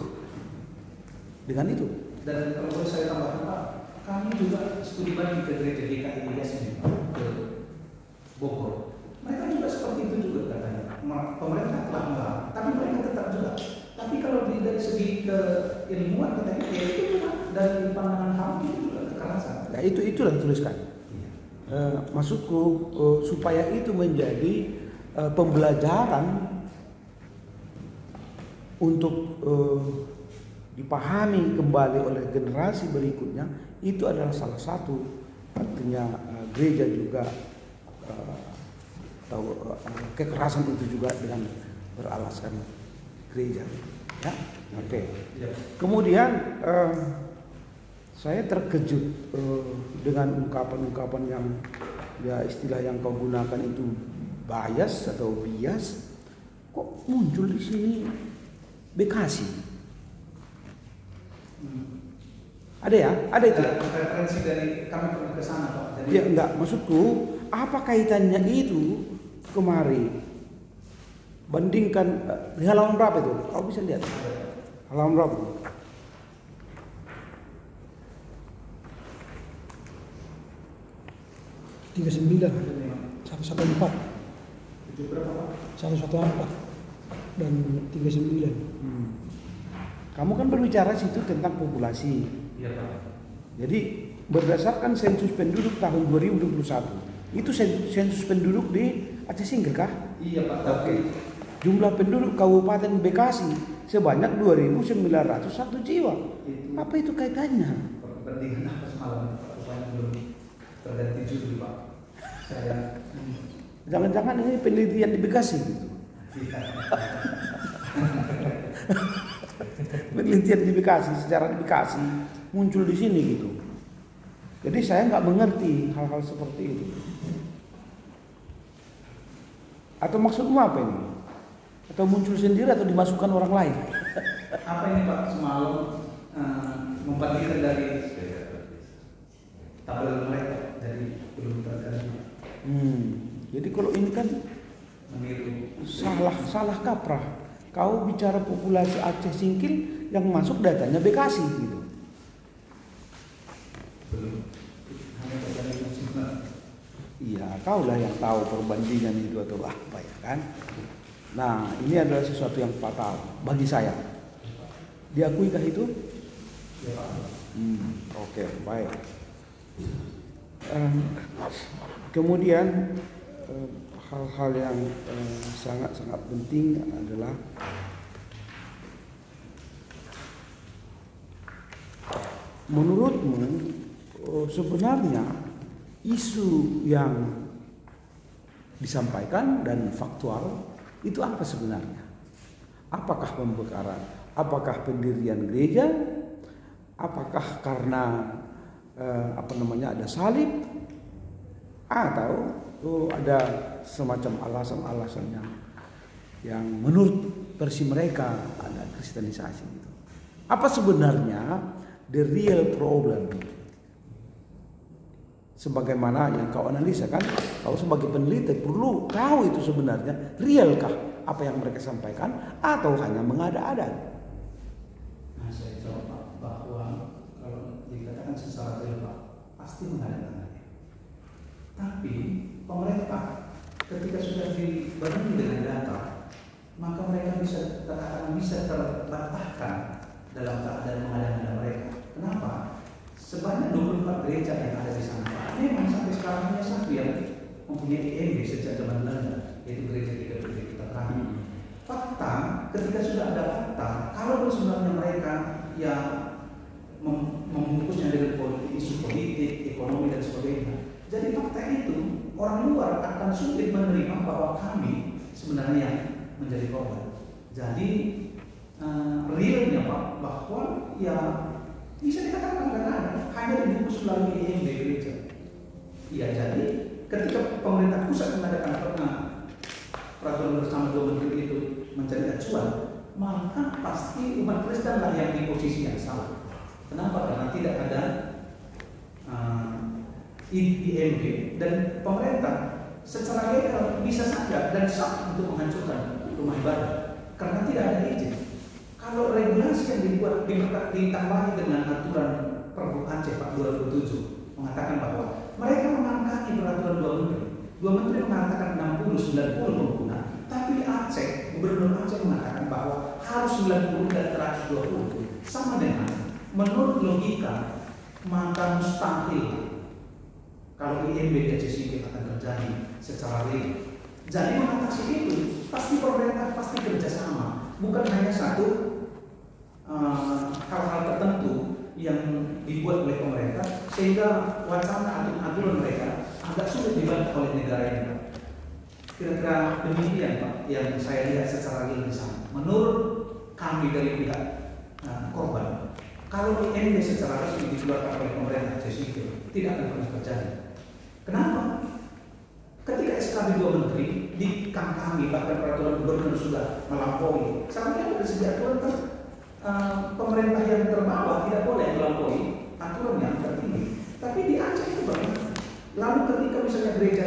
dengan itu. Dan kalau boleh saya tambahkan, Pak, kami juga studi banding ke gereja GKI Yasmin ke Bogor. Mereka juga seperti itu juga katanya. Pemerintah telah melarang, tapi mereka tetap juga. Tapi kalau dari segi keilmuan katanya, ya itu juga dari pandangan HAM itu juga kekerasan. Ya itulah tuliskan. Maksudku supaya itu menjadi pembelajaran untuk dipahami kembali oleh generasi berikutnya. Itu adalah salah satu artinya gereja juga tahu kekerasan itu juga dengan beralaskan gereja, ya. Oke. Kemudian saya terkejut dengan ungkapan-ungkapan yang ya istilah yang kau gunakan itu bias atau bias. Kok muncul di sini Bekasi? Ada ya? Ada itu. Referensi dari kami pernah ke sana, Pak. Jadi, ya enggak, maksudku apa kaitannya itu kemari? Bandingkan di halaman berapa itu? Kau bisa lihat. Halaman berapa? Tiga 114 itu berapa, Pak? 114 dan 39. Kamu kan berbicara situ tentang populasi. Iya, Pak. Jadi berdasarkan sensus penduduk tahun 2021, itu sensus penduduk di Aceh Singkil kah? Iya, Pak. Oke. Jumlah penduduk Kabupaten Bekasi sebanyak 2.901 jiwa. Apa itu kaitannya? Perbandingan apa semalam, Pak? Rupanya belum terganti judul, Pak. Saya Jangan-jangan ini penelitian di Bekasi gitu. Penelitian di Bekasi, secara di Bekasi muncul di sini gitu. Jadi saya nggak mengerti hal-hal seperti itu. Atau maksudmu apa ini? Atau muncul sendiri atau dimasukkan orang lain? apa ini, Pak? Semalam membandingkan dari tabel mereka, jadi belum terganti. Jadi kalau ini kan Meniru. salah kaprah. Kau bicara populasi Aceh Singkil yang masuk datanya Bekasi gitu. Belum. Hanya perbandingan sebenarnya. Iya, kaulah yang tahu perbandingan itu atau apa ya kan. Nah, ini adalah sesuatu yang fatal bagi saya. Diakuikah itu? Ya, Pak. Oke, baik. Kemudian hal-hal yang sangat-sangat penting adalah menurutmu sebenarnya isu yang disampaikan dan faktual itu apa sebenarnya? Apakah pembakaran? Apakah pendirian gereja? Apakah karena ada salib? Atau ada semacam alasan-alasan yang menurut versi mereka ada kristenisasi gitu. Apa sebenarnya the real problem? Sebagaimana yang kau analisa kan, kau sebagai peneliti perlu tahu itu sebenarnya realkah apa yang mereka sampaikan atau hanya mengada-ada. Saya jawab Pak, bahwa kalau dikatakan secara real Pak, pasti mengadakan. Tapi pemerintah ketika sudah dibarengi dengan data, maka mereka bisa terbantahkan dalam keadaan mengada-ngada mereka. Kenapa? Sebanyak 24 gereja yang ada di sana, Pak, memang sampai sekarang hanya satu yang mempunyai IMB sejak zaman Belanda, yaitu gereja kita terakhir. Fakta, ketika sudah ada fakta, kalau sebenarnya mereka yang membungkusnya dengan isu politik, ekonomi dan sebagainya, jadi fakta itu orang luar akan sulit menerima bahwa kami sebenarnya menjadi korban. Jadi realnya Pak, bahwa ya bisa dikatakan hanya dibungkus melalui IMB gereja. Ya, jadi ketika pemerintah pusat mengadakan peraturan bersama 2 menteri itu mencari acuan, maka pasti umat Kristen lah yang di posisi yang salah. Kenapa? Karena tidak ada IMB dan pemerintah secara legal bisa saja dan sah untuk menghancurkan rumah ibadah karena tidak ada izin. Kalau regulasi yang dibuat ditambahi dengan aturan Pergub Aceh 2007 mengatakan bahwa mereka mengangkat peraturan 2 menteri. 2 menteri mengatakan 60-90 pengguna, tapi Aceh, Gubernur Aceh mengatakan bahwa harus 90 dan 120. Sama dengan menurut logika maka mustahil kalau IMB di Aceh akan terjadi secara real. Jadi mengatasi itu pasti pemerintah pasti kerjasama, bukan hanya satu hal-hal tertentu yang dibuat oleh pemerintah sehingga wacana aturan mereka agak sulit dibantah oleh negara ini. Kira-kira demikian Pak yang saya lihat secara real di sana. Menurut kami dari pihak korban, kalau IMB secara resmi dikeluarkan oleh pemerintah Aceh tidak akan pernah terjadi. Kenapa? Ketika SKB 2 menteri di kami bahkan peraturan gubernur sudah melampaui. Sampai dari segi aturan pemerintah yang terbawah tidak boleh melampaui aturan yang tertinggi. Tapi di Aceh itu bagaimana? Lalu ketika misalnya gereja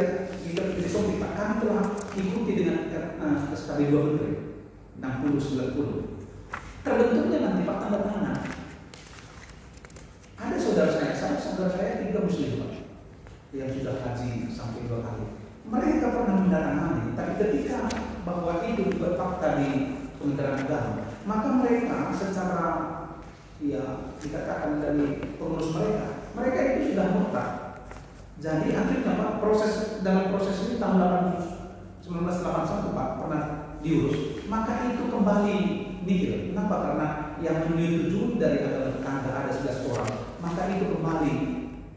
di Sopi, kami telah ikuti dengan SKB 2 menteri 60-90. Terbentuknya nanti Pak tanda tangan. Ada saudara saya 3 muslim Pak yang sudah haji sampai 2 kali. Mereka pernah mendatangani, tapi ketika bahwa itu dibuat fakta di Kementerian Agama, maka mereka secara dikatakan dari pengurus mereka itu sudah murtad. Jadi akhirnya Pak dalam proses ini tahun 1981 Pak pernah diurus, maka itu kembali nihil. Kenapa? Karena yang menyetujui dari agama tetangga ada 11 orang, maka itu kembali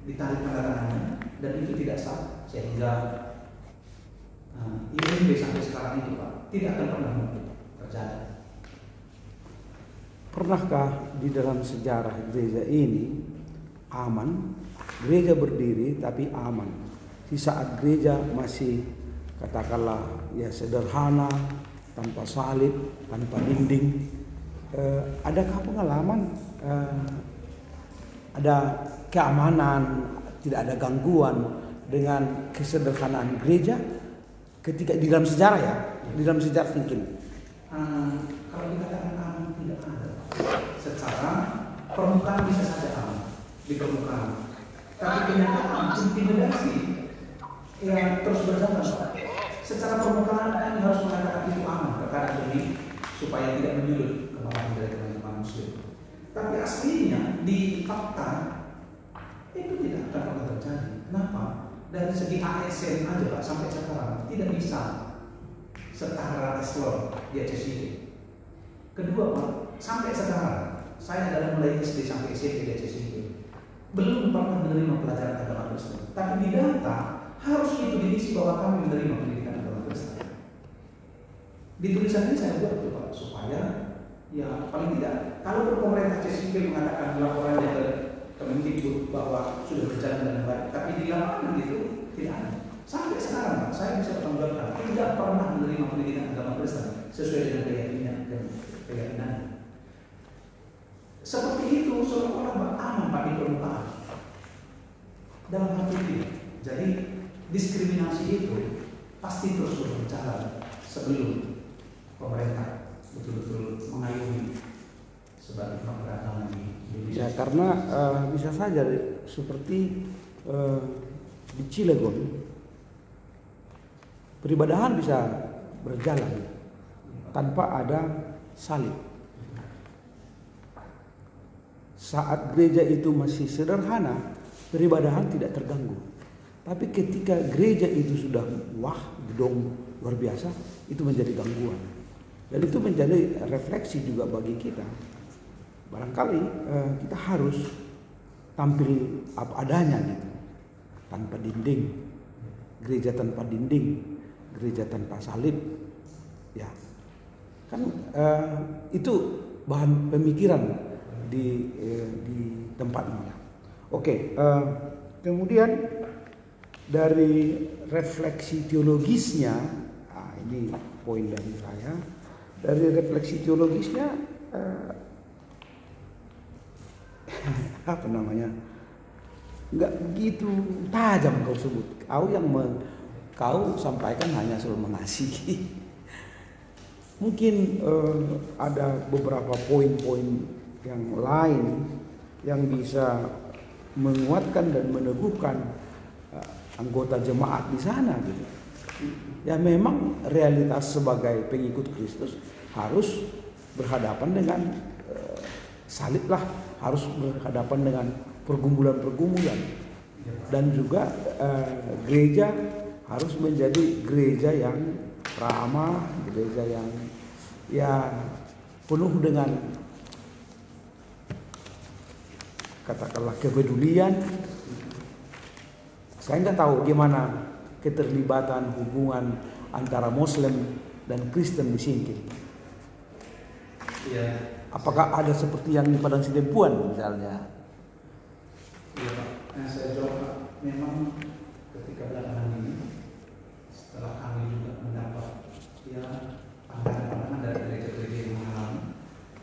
ditarik tanda tangannya dan itu tidak sah sehingga IMB sampai sekarang itu Pak tidak akan pernah terjadi. Pernahkah di dalam sejarah gereja ini aman? Gereja berdiri tapi aman. Di saat gereja masih katakanlah ya sederhana, tanpa salib, tanpa dinding. Adakah pengalaman ada keamanan, tidak ada gangguan dengan kesederhanaan gereja ketika di dalam sejarah ya, di dalam sejarah mungkin? Kalau dikatakan aman tidak ada. Secara permukaan bisa saja aman di permukaan, tapi kenyataan intimidasi yang terus berjalan. Secara permukaan kan harus mengatakan itu aman perkara ini supaya tidak menyulut kemarahan dari teman-teman muslim. Tapi aslinya di fakta itu tidak akan pernah terjadi. Kenapa? Dari segi ASN aja Pak sampai sekarang tidak bisa setara eselon di Aceh City. Kedua Pak, sampai sekarang saya dalam mulai SD sampai SMP di Aceh City belum pernah menerima pelajaran agama Kristen. Tapi di data harus itu diisi bahwa kami menerima pendidikan agama Kristen. Di tulisan ini saya buat itu Pak supaya ya paling tidak kalau pemerintah Aceh City mengatakan laporannya ke Kemendikbud bahwa sudah berjalan dengan baik, tapi di lapangan itu tidak ada. Sampai sekarang Pak, saya bisa bertanggung tidak pernah menerima pendidikan agama Kristen sesuai dengan keyakinan. Seperti itu seolah-olah aman Pak di permukaan. Dalam hati tidak. Jadi diskriminasi itu pasti terus berjalan sebelum pemerintah betul-betul mengayomi sebagai keberagaman di Indonesia? Ya karena bisa saja seperti di Cilegon peribadahan bisa berjalan tanpa ada salib. Saat gereja itu masih sederhana, peribadahan tidak terganggu. Tapi ketika gereja itu sudah gedung luar biasa, itu menjadi gangguan. Dan itu menjadi refleksi juga bagi kita. Barangkali kita harus tampil apa adanya gitu, tanpa dinding, gereja tanpa dinding, gereja tanpa salib, ya kan itu bahan pemikiran di tempat ini. Oke, kemudian dari refleksi teologisnya, ini poin dari saya. Dari refleksi teologisnya, apa namanya? Nggak begitu tajam kau sebut. Kau sampaikan hanya soal mengasihi. Mungkin ada beberapa poin-poin yang lain yang bisa menguatkan dan meneguhkan anggota jemaat di sana gitu. Ya memang realitas sebagai pengikut Kristus harus berhadapan dengan salib lah, harus berhadapan dengan pergumulan-pergumulan, dan juga gereja harus menjadi gereja yang ramah, gereja yang ya penuh dengan katakanlah kepedulian. Saya nggak tahu gimana keterlibatan hubungan antara Muslim dan Kristen di Singkil. Ya. Apakah ada seperti yang di Padang Sidempuan misalnya? Iya Pak, yang saya jawab Pak, memang ketika belakangan ini setelah kami juga mendapat ya pandangan-pandangan dari gereja-gereja yang mengalami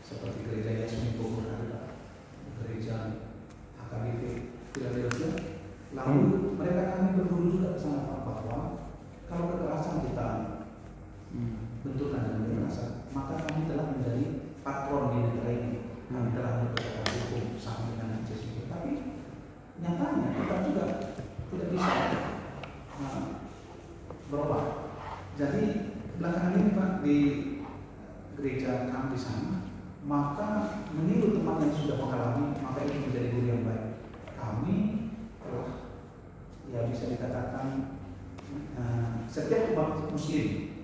seperti gereja Yasmin Bogor, gereja HKBP Philadelphia, lalu mereka kami berguru juga bersama Pak bahwa kalau kekerasan kita benturkan dengan kekerasan, maka kami telah menjadi patron di negara ini. Kami telah berkata hukum sama dengan Yesus, tapi nyatanya kita juga tidak bisa berubah. Jadi belakangan ini Pak di gereja kami di sana, maka meniru teman yang sudah mengalami, maka itu menjadi guru yang baik. Kami telah ya bisa dikatakan setiap umat muslim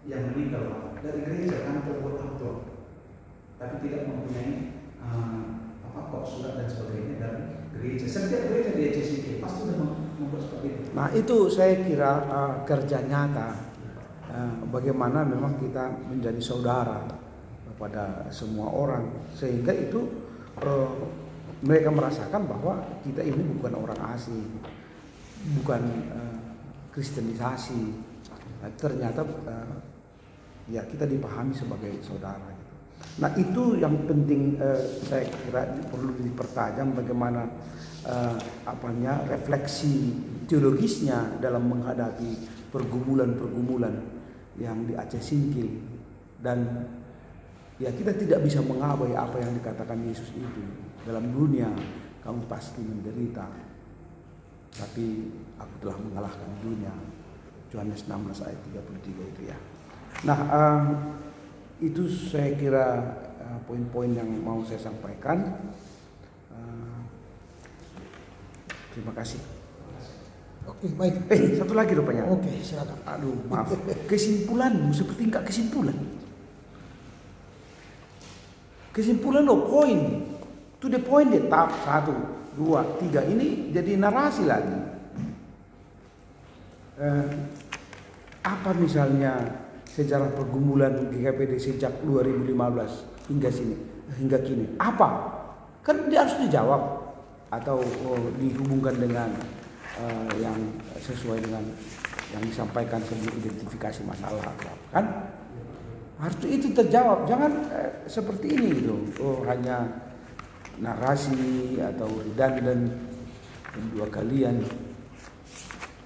yang meninggal Pak, dari gereja kami terbuat aktor, tapi tidak mempunyai kop surat dan sebagainya dari gereja. Setiap gereja di ACCK pasti sudah membuat seperti itu. Nah itu saya kira kerja nyata bagaimana memang kita menjadi saudara kepada semua orang, sehingga itu mereka merasakan bahwa kita ini bukan orang asing, bukan kristenisasi. Ternyata ya kita dipahami sebagai saudara. Nah itu yang penting saya kira perlu dipertajam bagaimana refleksi teologisnya dalam menghadapi pergumulan-pergumulan yang di Aceh Singkil. Dan ya kita tidak bisa mengabai apa yang dikatakan Yesus itu, dalam dunia kamu pasti menderita, tapi aku telah mengalahkan dunia. Yohanes 16 ayat 33 itu ya. Nah itu saya kira poin-poin yang mau saya sampaikan. Terima kasih. Oke, baik. Satu lagi rupanya. Oke, silakan. Aduh, maaf. Kesimpulan, seperti enggak kesimpulan. Kesimpulan loh, poin. To the point deh, tahap 1, 2, 3. Ini jadi narasi lagi. Apa misalnya sejarah pergumulan GKPD sejak 2015 hingga kini? Apa? Kan dia harus dijawab atau dihubungkan dengan yang sesuai dengan yang disampaikan sebelum identifikasi masalah, kan? Harus itu terjawab. Jangan seperti ini gitu. Hanya narasi atau redundant dan dua kalian.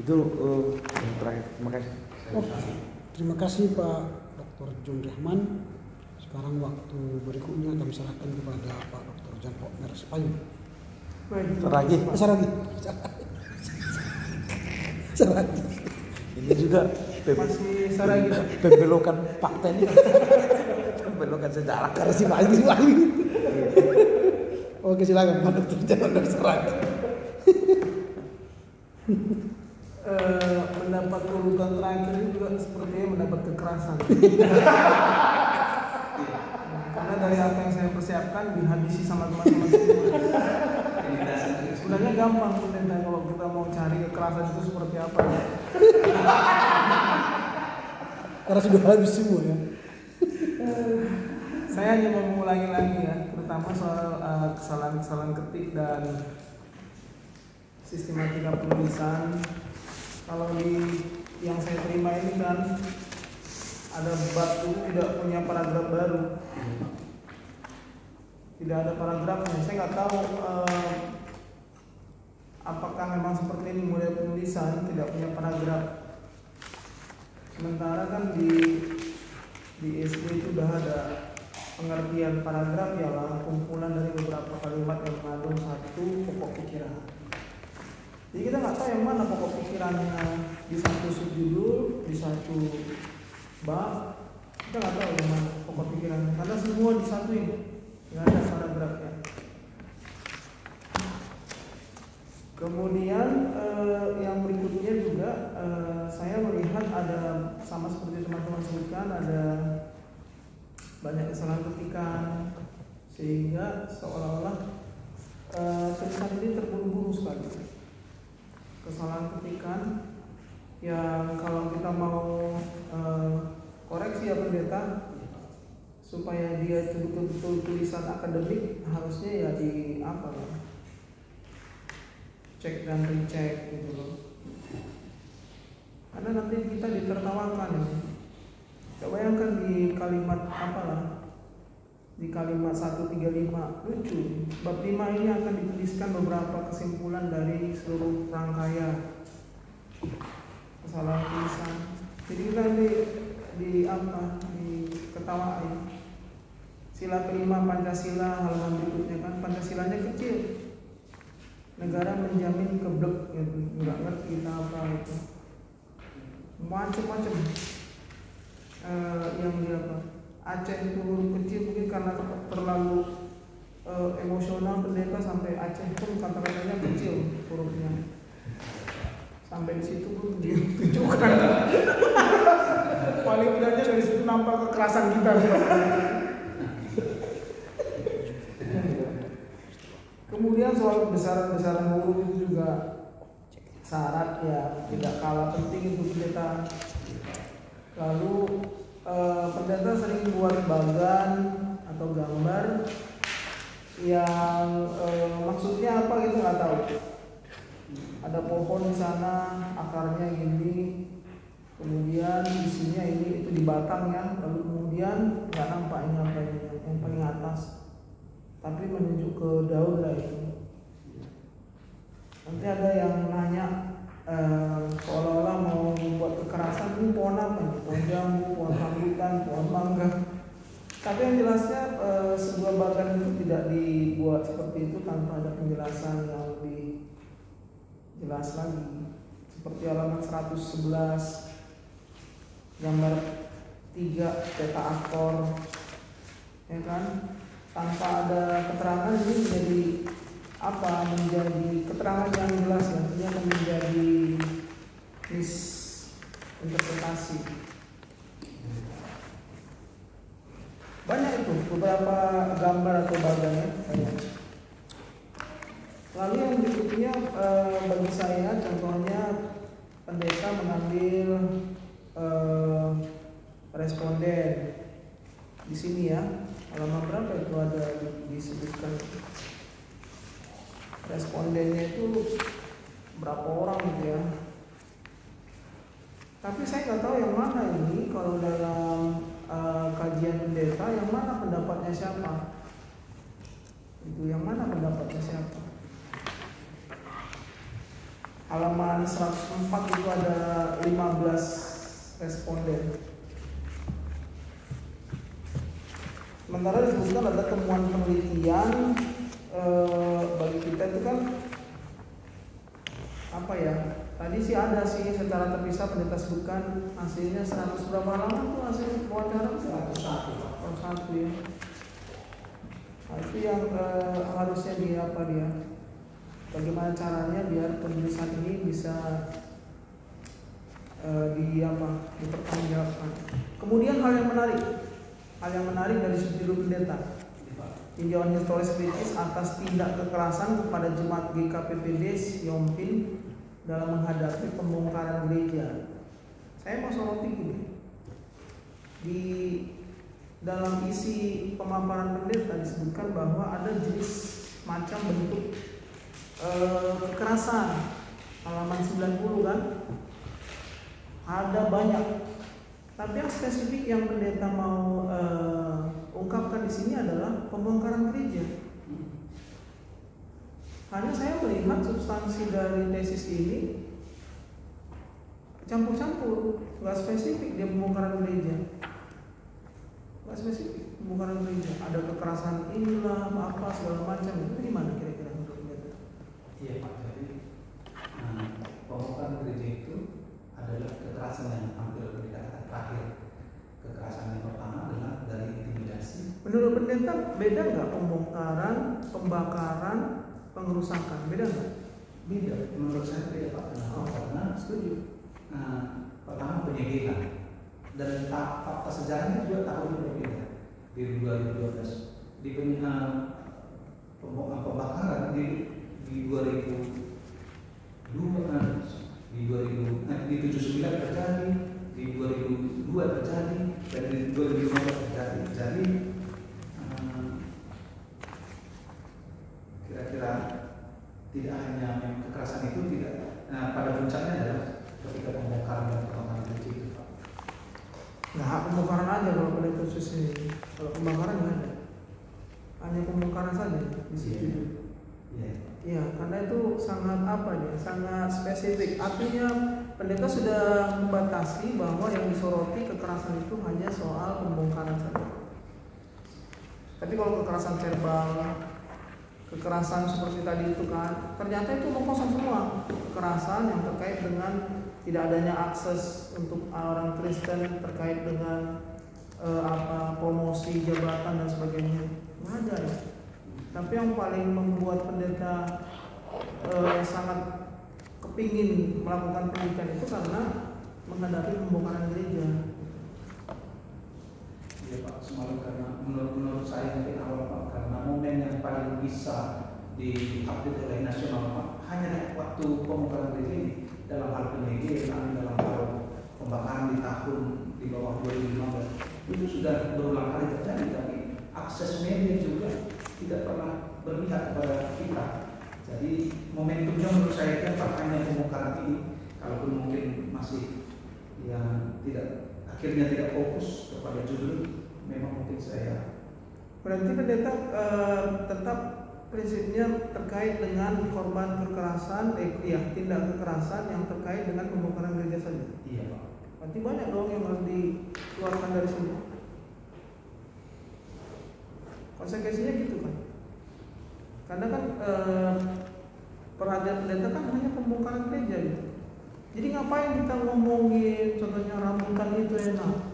Itu yang terakhir. Terima kasih. Oke. Terima kasih Pak Dr. John Rahman Sekarang waktu berikutnya kami serahkan kepada Pak Dr. Jan Hotmer Sepayung. Saragi. Saragi. Ini juga Masih Saragi. pembelokan fakta ini. Pembelokan sejarah. Karena si Pak Andi. Oke, silakan Pak Dr. Jan Hotmer Saragi. Mendapat urutan terakhir ini juga sepertinya mendapat kekerasan. Karena dari apa yang saya persiapkan dihabisi sama teman-teman semua. Sebenarnya gampang sebenarnya kalau kita mau cari kekerasan itu seperti apa. Karena sudah habis semua ya. Saya hanya mau mengulangi lagi ya, terutama soal kesalahan-kesalahan ketik dan sistematika penulisan. Kalau di yang saya terima ini kan ada bab itu tidak punya paragraf baru, tidak ada paragrafnya. Saya nggak tahu apakah memang seperti ini model penulisan tidak punya paragraf. Sementara kan di SD itu sudah ada pengertian paragraf ialah kumpulan dari beberapa kalimat yang mengandung satu pokok pikiran. Jadi kita nggak tahu yang mana pokok pikirannya di satu subjudul, di satu bab. Kita nggak tahu yang mana pokok pikirannya karena semua disatuin, nggak ada paragrafnya. Kemudian yang berikutnya juga saya melihat ada sama seperti teman-teman sebutkan ada banyak kesalahan ketikan sehingga seolah-olah tulisan ini terburu-buru sekali. Kesalahan ketikan yang kalau kita mau koreksi ya pendeta supaya dia betul-betul tulisan akademik harusnya ya di apa ya, cek dan recheck gitu loh. Karena nanti kita ditertawakan ini. Coba bayangkan di kalimat apalah, di kalimat 135 lucu. Bab 5 ini akan dituliskan beberapa kesimpulan dari seluruh rangkaian kesalahan tulisan. Jadi kita diketawain. Sila kelima Pancasila halaman berikutnya kan Pancasilanya kecil. Negara menjamin keblek gitu. Nggak ngerti kita apa itu. Macam-macam yang dia apa? Aceh itu huruf kecil mungkin karena terlalu emosional pendeta sampai Aceh pun kata-katanya kecil hurufnya. Sampai di situ pun ditunjukkan. Paling tidaknya dari situ nampak kekerasan kita. Kemudian soal besaran huruf itu juga syarat ya tidak kalah penting untuk pendeta. Lalu pendeta sering buat bagan atau gambar yang maksudnya apa gitu nggak tahu. Ada pohon di sana akarnya gini, kemudian isinya ini itu di batangnya, lalu kemudian nggak nampak ini apa ini yang paling atas, tapi menunjuk ke daun lah itu. Nanti ada yang nanya seolah-olah mau membuat kekerasan, ini pohon apa nih? Pohon jambu, pohon rambutan, pohon mangga. Tapi yang jelasnya sebuah bagan itu tidak dibuat seperti itu tanpa ada penjelasan yang lebih jelas lagi. Seperti halaman 111 gambar 3 cetak aktor, ya kan? Tanpa ada keterangan ini menjadi apa? Menjadi keterangan yang jelas, nantinya akan menjadi misinterpretasi. Banyak itu beberapa gambar atau bagannya banyak. Lalu yang berikutnya bagi saya contohnya pendeta mengambil responden di sini ya, halaman berapa itu ada disebutkan respondennya itu berapa orang gitu ya. Tapi saya nggak tahu yang mana ini kalau dalam kajian pendeta yang mana pendapatnya siapa, itu yang mana pendapatnya siapa. Halaman 104 itu ada 15 responden. Sementara disebutkan ada temuan penelitian bagi kita itu kan apa ya? Tadi sih ada sih secara terpisah pendeta sebutkan hasilnya 100 berapa halaman tuh hasil wawancara 101 ya. Nah, itu yang harusnya dia bagaimana caranya biar penulisan ini bisa dipertanggungjawabkan. Kemudian hal yang menarik dari subjudul pendeta, tinjauan historis kritis atas tindak kekerasan kepada jemaat GKPPD Siompin dalam menghadapi pembongkaran gereja. Saya mau soroti gini, di dalam isi pemaparan pendeta disebutkan bahwa ada jenis macam bentuk kekerasan, halaman 90 kan, ada banyak. Tapi yang spesifik yang pendeta mau ungkapkan di sini adalah pembongkaran gereja. Hanya saya melihat substansi dari tesis ini campur-campur, nggak spesifik dia pembongkaran gereja, nggak spesifik pembongkaran gereja. Ada kekerasan inilah, apa segala macam. Itu gimana kira-kira menurut pendeta? Iya Pak, jadi pembongkaran gereja itu adalah kekerasan yang hampir dikatakan terakhir. Kekerasan yang pertama adalah dari intimidasi. Menurut pendeta beda nggak pembongkaran, pembakaran, pengerusakan, beda nggak? Beda, menurut saya beda Pak. Karena Setuju. Pertama penyegelan dan fakta sejarahnya juga tahunnya berbeda. Di 2012 di pembakaran di 79 terjadi, di 2002 terjadi, dan di 2015 terjadi. Jadi kira-kira tidak hanya kekerasan itu tidak pada puncaknya adalah ketika pembongkaran dan pembakaran gereja itu Pak. Nah, pembongkaran aja kalau pada khusus ini. Kalau pembakaran nggak ada, hanya pembongkaran saja di situ. Iya, karena itu sangat sangat spesifik. Artinya pendeta sudah membatasi bahwa yang disoroti kekerasan itu hanya soal pembongkaran saja. Tapi kalau kekerasan verbal, kekerasan seperti tadi itu kan, ternyata itu kosong semua. Kekerasan yang terkait dengan tidak adanya akses untuk orang Kristen, terkait dengan promosi jabatan dan sebagainya, nggak ada ya. Tapi yang paling membuat pendeta sangat kepingin melakukan penelitian itu karena menghadapi pembongkaran gereja. Iya Pak, semalam karena menurut saya mungkin awal Pak, karena momen yang paling bisa diupdate oleh nasional Pak hanya waktu pembongkaran gereja ini, dalam hal penyegelan, dalam hal pembakaran di bawah 2015 itu sudah berulang kali terjadi, tapi akses media juga tidak pernah berpihak kepada kita. Jadi momentumnya menurut saya kan hanya pembongkaran ini, kalaupun mungkin masih yang akhirnya tidak fokus kepada judul, memang mungkin saya. Berarti pendeta tetap prinsipnya terkait dengan korban kekerasan, tindak kekerasan yang terkait dengan pembongkaran gereja saja. Iya Pak. Berarti banyak dong yang harus dikeluarkan dari sini. Konsekuensinya gitu kan. Karena kan perhatian pendeta kan hanya pembongkaran gereja gitu. Jadi ngapain kita ngomongin contohnya rambutan itu enak,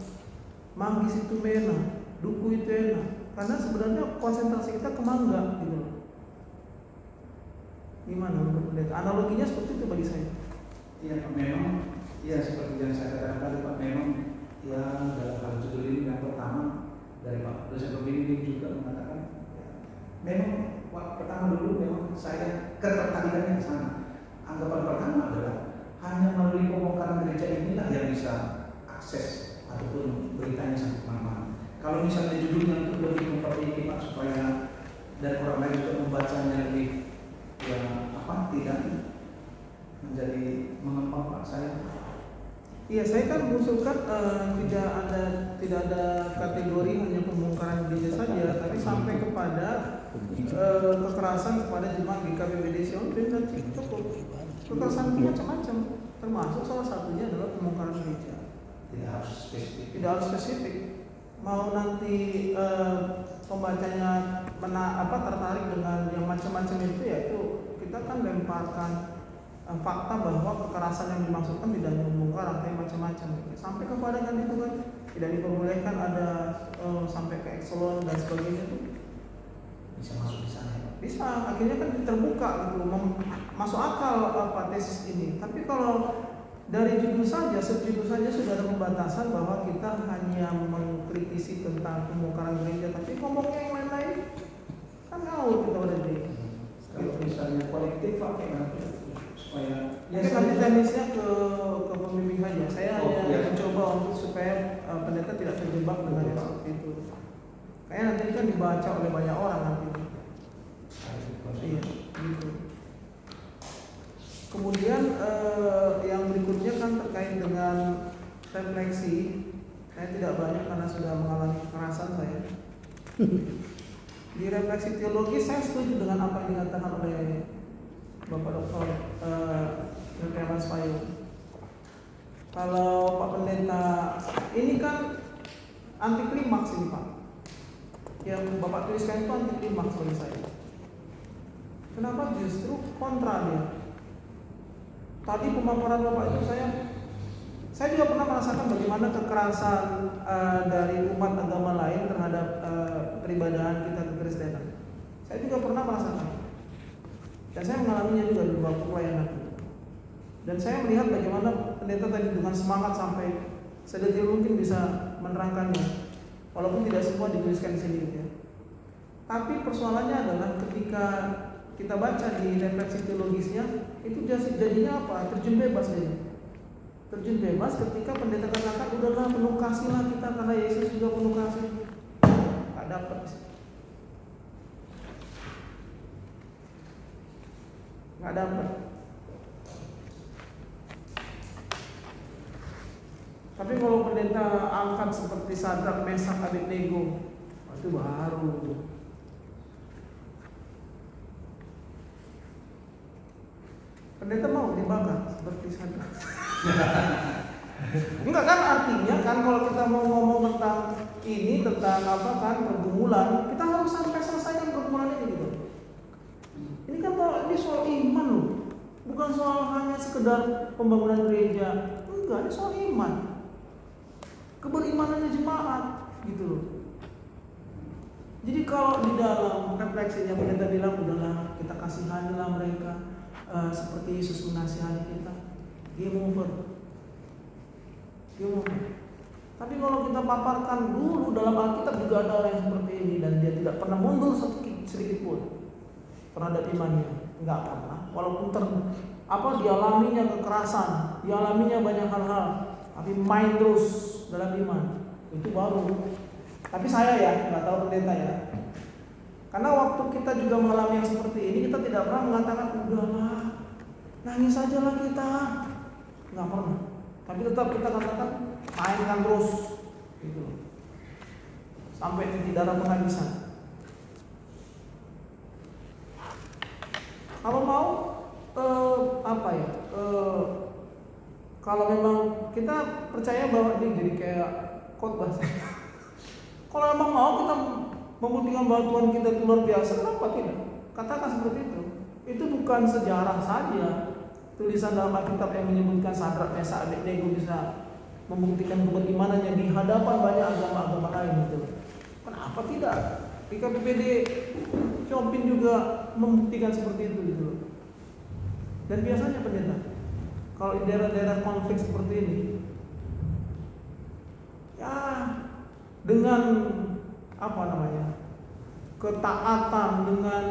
manggis itu enak, duku itu enak. Karena sebenarnya konsentrasi kita ke mangga gitu. Gimana menurut pendeta? Analoginya seperti itu bagi saya. Iya Pak, memang ya seperti yang saya katakan tadi Pak, memang ya dalam hal judul ini yang pertama dari Pak dosen pembimbing juga mengatakan memang pertama dulu memang saya ketertarikannya ke sana. Anggapan pertama adalah hanya melalui pembongkaran gereja inilah yang bisa akses ataupun beritanya sampai kemana-mana. Kalau misalnya judulnya itu lebih memperbaiki Pak supaya dan orang lain juga membacanya lebih tidak menjadi mengembang Pak saya. Iya, saya kan mengusulkan tidak ada kategori hanya pembongkaran gereja saja, tapi sampai kepada kekerasan kepada jemaat GKPPD Siompin dan cukup. Kekerasan macam-macam, termasuk salah satunya adalah pembongkaran gereja. Tidak harus spesifik. Tidak harus spesifik. mau nanti pembacanya tertarik dengan yang macam-macam itu, yaitu kita kan lemparkan fakta bahwa kekerasan yang dimaksudkan tidak membongkar rantai macam-macam, sampai kepada kan itu kan tidak diperbolehkan ada sampai ke ekselon dan sebagainya itu Bisa masuk di sana ya. bisa, akhirnya kan terbuka gitu, masuk akal tesis ini. Tapi kalau dari judul saja, subjudul saja sudah ada pembatasan bahwa kita hanya mengkritisi tentang pembongkaran gereja, tapi ngomongnya yang lain-lain kan ngawur kita berarti. Kalau misalnya kolektif pakai nanti supaya Mungkin nanti teknisnya ke pembimbing saja. Saya hanya mencoba untuk supaya pendeta tidak terjebak dengan yang seperti itu. Kayaknya nanti kan dibaca oleh banyak orang nanti. Iya, gitu. Kemudian yang berikutnya kan terkait dengan refleksi. Saya tidak banyak karena sudah mengalami kekerasan saya. Di refleksi teologi saya setuju dengan apa yang dikatakan oleh Bapak Dr. Mas Payung. Kalau Pak Pendeta ini kan anti klimaks ini Pak. Yang Bapak tuliskan itu anti klimaks bagi saya. Kenapa justru kontra dia? Tadi pemaparan Bapak itu saya juga pernah merasakan bagaimana kekerasan dari umat agama lain terhadap peribadahan kita kekristenan. Saya juga pernah merasakan. Dan saya mengalaminya juga di waktu pelayanan. Dan saya melihat bagaimana pendeta tadi dengan semangat sampai sedetil mungkin bisa menerangkannya. Walaupun tidak semua dituliskan di sini gitu ya. Tapi persoalannya adalah ketika kita baca di refleksi teologisnya, itu jadinya apa? Terjun bebas jadi. Terjun bebas ketika pendeta katakan udahlah penuh kasihlah kita karena Yesus juga penuh kasih. Gak dapat. Gak dapat. Tapi kalau pendeta angkat seperti Sadrak, Mesak, Abednego, itu baru. Pendeta mau dibakar seperti Sadrak. Enggak kan, artinya kan kalau kita mau ngomong tentang ini, tentang apa kan pergumulan, kita harus sampai selesaikan pergumulan ini gitu. Ini kan ini soal iman loh, bukan soal hanya sekedar pembangunan gereja. Enggak, ini soal iman, keberimanannya jemaat gitu loh. Jadi kalau di dalam refleksinya pendeta bilang udahlah kita kasihanilah mereka seperti Yesus menasihani kita, game over. Tapi kalau kita paparkan dulu dalam Alkitab juga ada orang yang seperti ini dan dia tidak pernah mundur sedikit pun terhadap imannya, enggak pernah. Walaupun dialaminya kekerasan, dialaminya banyak hal-hal, tapi main terus dalam iman, itu baru. Tapi saya ya, nggak tahu pendeta ya. Karena waktu kita juga mengalami yang seperti ini, kita tidak pernah mengatakan udahlah, nangis saja lah kita, nggak pernah. Tapi tetap kita katakan mainkan terus, gitu, sampai titik darah penghabisan. Kalau mau kalau memang kita percaya bahwa ini jadi kayak khotbah. Kalau memang mau kita membuktikan bahwa Tuhan kita itu luar biasa, kenapa tidak? Katakan seperti itu. Itu bukan sejarah saja. Tulisan dalam Alkitab yang menyebutkan Sadrak, Mesak, Abednego bisa membuktikan keberimanannya di hadapan banyak agama-agama lain itu. Kenapa tidak? PKPD Chopin juga membuktikan seperti itu gitu. Dan biasanya pendeta, kalau di daerah-daerah konflik seperti ini, ya dengan ketaatan, dengan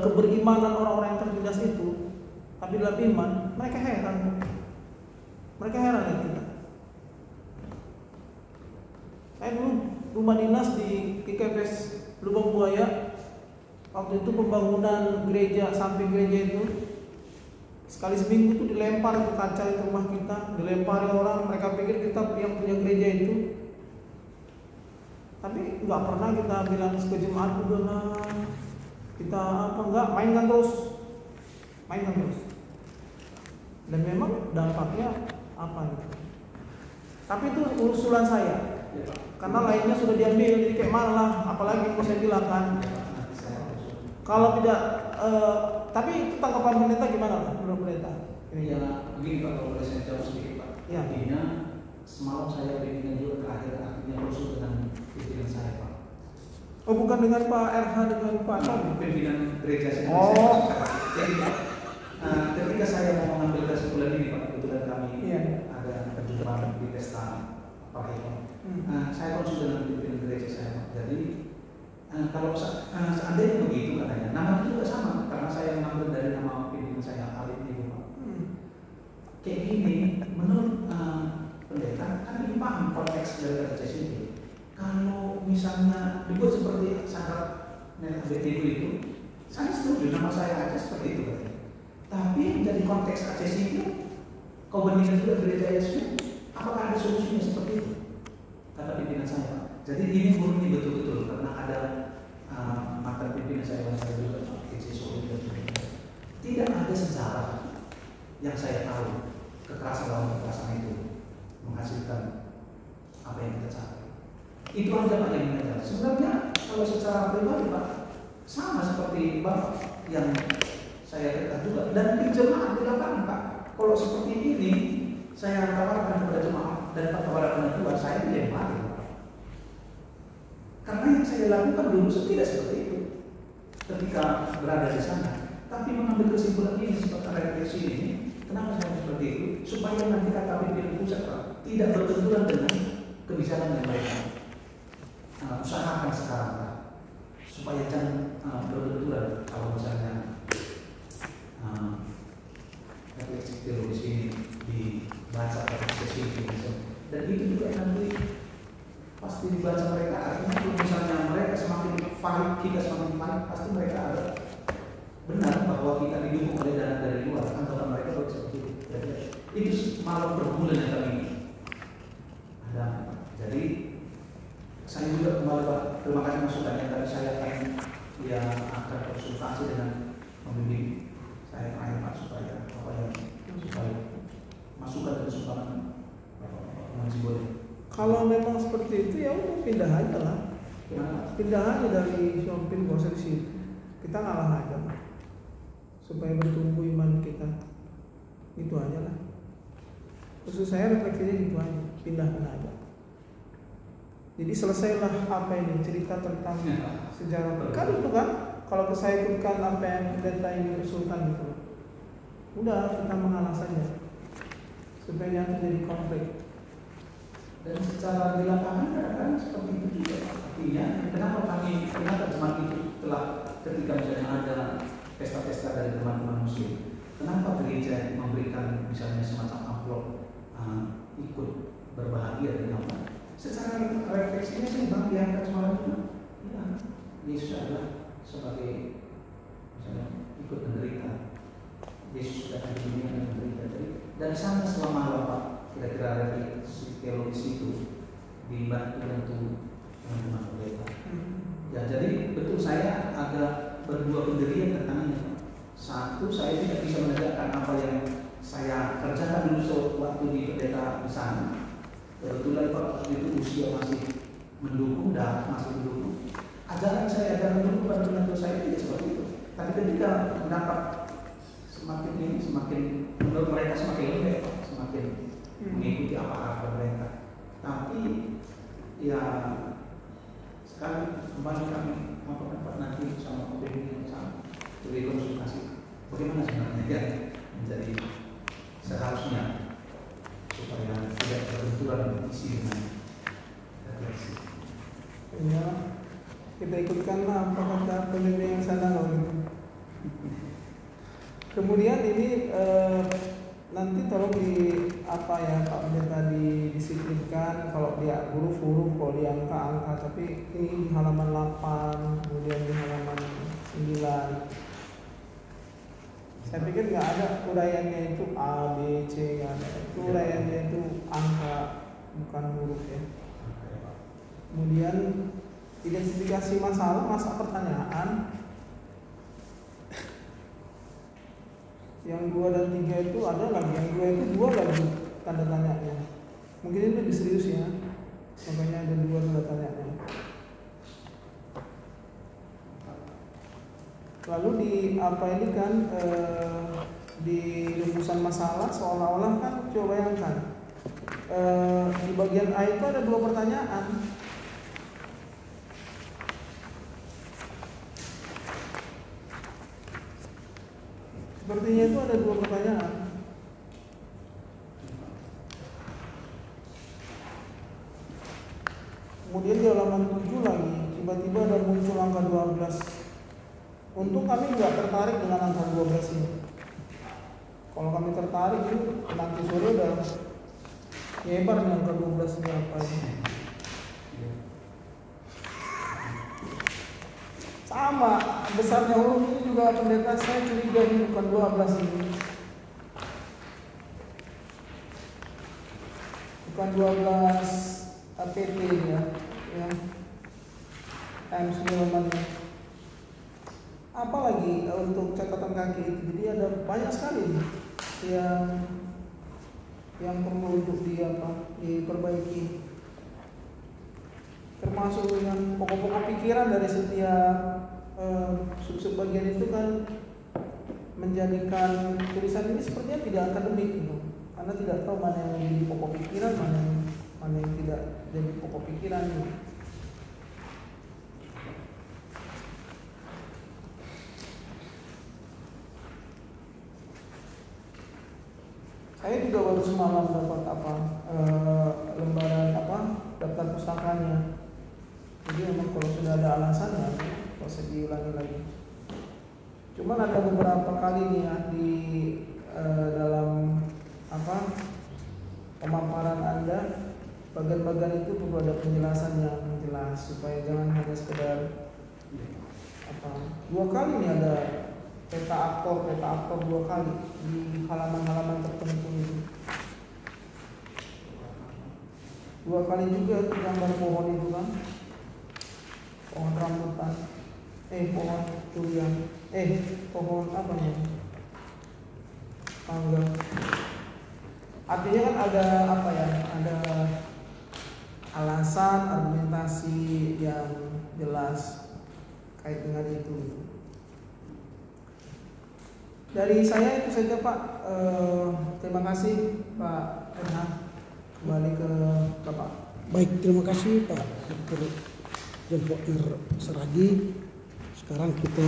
keberimanan orang-orang yang tertindas itu, tapi dalam iman, mereka heran ya kita. Saya dulu rumah dinas di KKPS Lubang Buaya, waktu itu pembangunan gereja, samping gereja itu sekali seminggu itu dilempar ke kaca itu rumah kita, dilempari orang, mereka pikir kita yang punya gereja itu. Tapi nggak pernah kita bilang ke jemaat udahlah kita mainkan terus. Dan memang dampaknya apa gitu. Tapi itu usulan saya. Karena lainnya sudah diambil, jadi kayak mana lah, apalagi yang saya bilang kan. Kalau tidak, tapi itu tanggapan pendeta gimana menurut pendeta? Ya begini Pak, kalau boleh saya jawab sedikit Pak. Ya. Artinya semalam saya pimpinan juga terakhir, artinya konsul dengan pimpinan saya Pak. Oh bukan dengan Pak RH, dengan Pak Tom? Pimpinan gereja sendiri. Oh. Jadi Pak, ketika saya mau mengambil kesimpulan ini Pak, kebetulan kami Iya. ada perjumpaan di pesta Parahima. Saya konsul dengan pimpinan gereja saya Pak. Jadi kalau seandainya begitu katanya, namanya juga sama karena saya mengambil dari nama pimpinan saya Alif itu Pak. Kayak gini, menurut pendeta kan ini paham konteks dari kata CCTV. Kalau misalnya dibuat seperti syarat ABTU itu, saya setuju nama saya aja seperti itu katanya. Tapi yang jadi konteks ACC itu, kau bandingkan juga gereja Yesus, apakah ada solusinya seperti itu? Kata pimpinan saya. Jadi ini murni betul-betul karena ada mantan pimpinan saya yang saya juga tidak ada sejarah yang saya tahu kekerasan lawan kekerasan itu menghasilkan apa yang kita capai. Itu aja Pak yang mengajar. Sebenarnya kalau secara pribadi Pak sama seperti Bapak yang saya katakan juga dan di jemaat di lapangan Pak. Kalau seperti ini saya tawarkan kepada jemaat dan Pak tawarkan kepada saya tidak mati Pak. Karena yang saya lakukan dulu tidak seperti itu ketika berada di sana. Tapi mengambil kesimpulan ini seperti refleksi ini, kenapa saya seperti itu? Supaya nanti kata pimpinan pusat Pak tidak berbenturan dengan kebijakan yang mereka usahakan sekarang Pak. Supaya jangan berbenturan kalau misalnya refleksi teologis ini dibaca pada sesi ini. Dan itu juga nanti pasti dibaca mereka. Artinya kalau misalnya mereka semakin valid, kita semakin valid, pasti mereka ada benar bahwa kita didukung oleh dana dari luar, anggapan mereka baru seperti itu. Jadi, itu malah berbulan yang kami ada. Jadi saya juga kembali Pak, terima kasih masukannya. Tapi saya akan konsultasi dengan pembimbing saya terakhir Pak supaya masukan dan sumbangan masih boleh. Kalau memang seperti itu ya udah pindah aja lah. Pindah aja dari Siompin gak usah di situ. Kita ngalah aja lah. Supaya bertumbuh iman kita. Itu aja lah. Khusus saya refleksinya gitu aja. Pindahkan aja. Jadi selesailah apa ini cerita tentang sejarah. Kan itu kan. Kalau saya ikutkan apa yang pendeta ini usulkan gitu. Udah kita mengalah saja. Supaya jangan terjadi konflik. Dan secara di lapangan kadang-kadang seperti itu juga. Artinya kenapa jemaat itu telah ketika misalnya ada pesta-pesta dari teman-teman muslim, kenapa gereja memberikan misalnya semacam amplop ikut berbahagia dengan apa? Secara refleksinya sih Bang diangkat semalam juga. Ya, Yesus adalah sebagai misalnya ikut menderita. Yesus sudah di dunia dan menderita. Jadi dari sana selama Pak kira-kira refleksi teologis itu dibantu teman-teman pendeta. Ya jadi betul saya agak berdua pendirian tentang ini. Satu, saya tidak bisa menegakkan apa yang saya kerjakan dulu waktu di pendeta di sana. Kebetulan Pak itu usia masih mendukung dan masih mendukung. Ajaran dulu pada penentu saya tidak seperti itu. Tapi ketika mendapat semakin menurut mereka semakin lembek, semakin mengikuti apa mereka. Tapi ya sekarang kembali kami dapat nanti sama pembimbing sama beri konsultasi bagaimana sebenarnya ya menjadi seharusnya supaya tidak berbenturan dengan isi dengan refleksi. Ya, kita ikutkanlah apa kata pembimbing yang sana loh. Kemudian ini nanti tolong di apa ya Pak Pendeta didisiplinkan kalau dia huruf-huruf, kalau dia angka-angka, tapi ini di halaman 8, kemudian di halaman 9. Saya pikir nggak ada uraiannya itu A, B, C, nggak ada. Itu uraiannya itu angka, bukan huruf ya. Kemudian identifikasi masalah, masa pertanyaan. Yang 2 dan 3 itu ada lagi, yang 2 itu 2 lagi tanda tanyanya. Mungkin ini lebih serius ya. Makanya ada 2 tanda tanya. Lalu di apa ini kan di rumusan masalah seolah-olah kan, coba bayangkan di bagian A itu ada 2 pertanyaan. Sepertinya itu ada 2 pertanyaan. Kemudian di halaman 7 lagi tiba-tiba ada muncul angka 12. Untung kami nggak tertarik dengan angka 12 ini. Kalau kami tertarik itu nanti sore udah nyebar nih angka 12 ini apa ini. Sama besarnya huruf ini juga pendeta, saya curiga ini bukan 12 ini. Bukan 12 APT ya. Times New. Apalagi untuk catatan kaki itu, jadi ada banyak sekali yang perlu untuk diperbaiki, termasuk dengan pokok-pokok pikiran dari setiap sub-sub bagian itu kan menjadikan tulisan ini sepertinya tidak akademik gitu. Karena tidak tahu mana yang menjadi pokok pikiran, mana yang tidak jadi pokok pikiran gitu. Saya juga baru semalam dapat lembaran daftar pustakanya. Jadi memang kalau sudah ada alasannya, nggak usah diulangi lagi. Cuman ada beberapa kali nih ya di dalam pemaparan Anda, bagian-bagian itu perlu ada penjelasan yang jelas supaya jangan hanya sekedar 2 kali nih ada peta aktor 2 kali di halaman-halaman tertentu itu. 2 kali juga itu gambar pohon itu kan, pohon rambutan, pohon durian, pohon apa nih, mangga. Artinya kan ada ada alasan, argumentasi yang jelas kait dengan itu. Dari saya itu saja Pak. Terima kasih Pak Erhan. Kembali ke Bapak. Baik, terima kasih Pak Dr. John Faulkner Saragih. Sekarang kita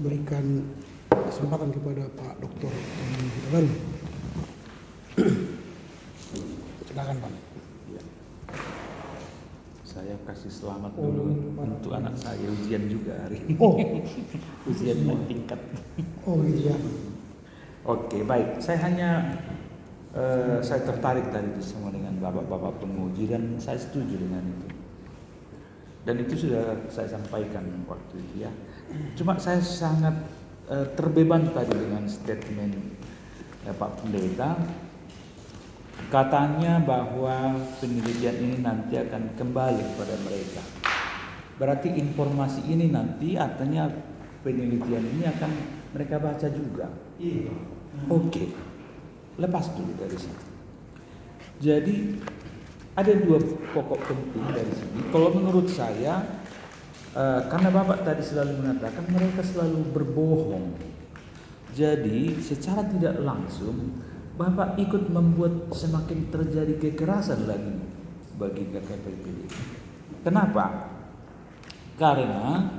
berikan kesempatan kepada Pak Dr. Tony Hutagalung. Silakan Pak. Saya kasih selamat dulu untuk anak saya, ujian juga hari ini. Ujian tingkat. Iya. Oke, baik. Saya tertarik tadi semua dengan bapak-bapak penguji dan saya setuju dengan itu. Dan itu sudah saya sampaikan waktu itu ya. Cuma saya sangat terbeban tadi dengan statement Pak Pendeta. Katanya bahwa penelitian ini nanti akan kembali kepada mereka. Berarti informasi ini nanti artinya penelitian ini akan mereka baca juga. Iya. Oke. Lepas dulu dari sini. Jadi ada 2 pokok penting dari sini. Kalau menurut saya, karena Bapak tadi selalu mengatakan mereka selalu berbohong. Jadi secara tidak langsung Bapak ikut membuat semakin terjadi kekerasan lagi bagi KKPPD. Kenapa? Karena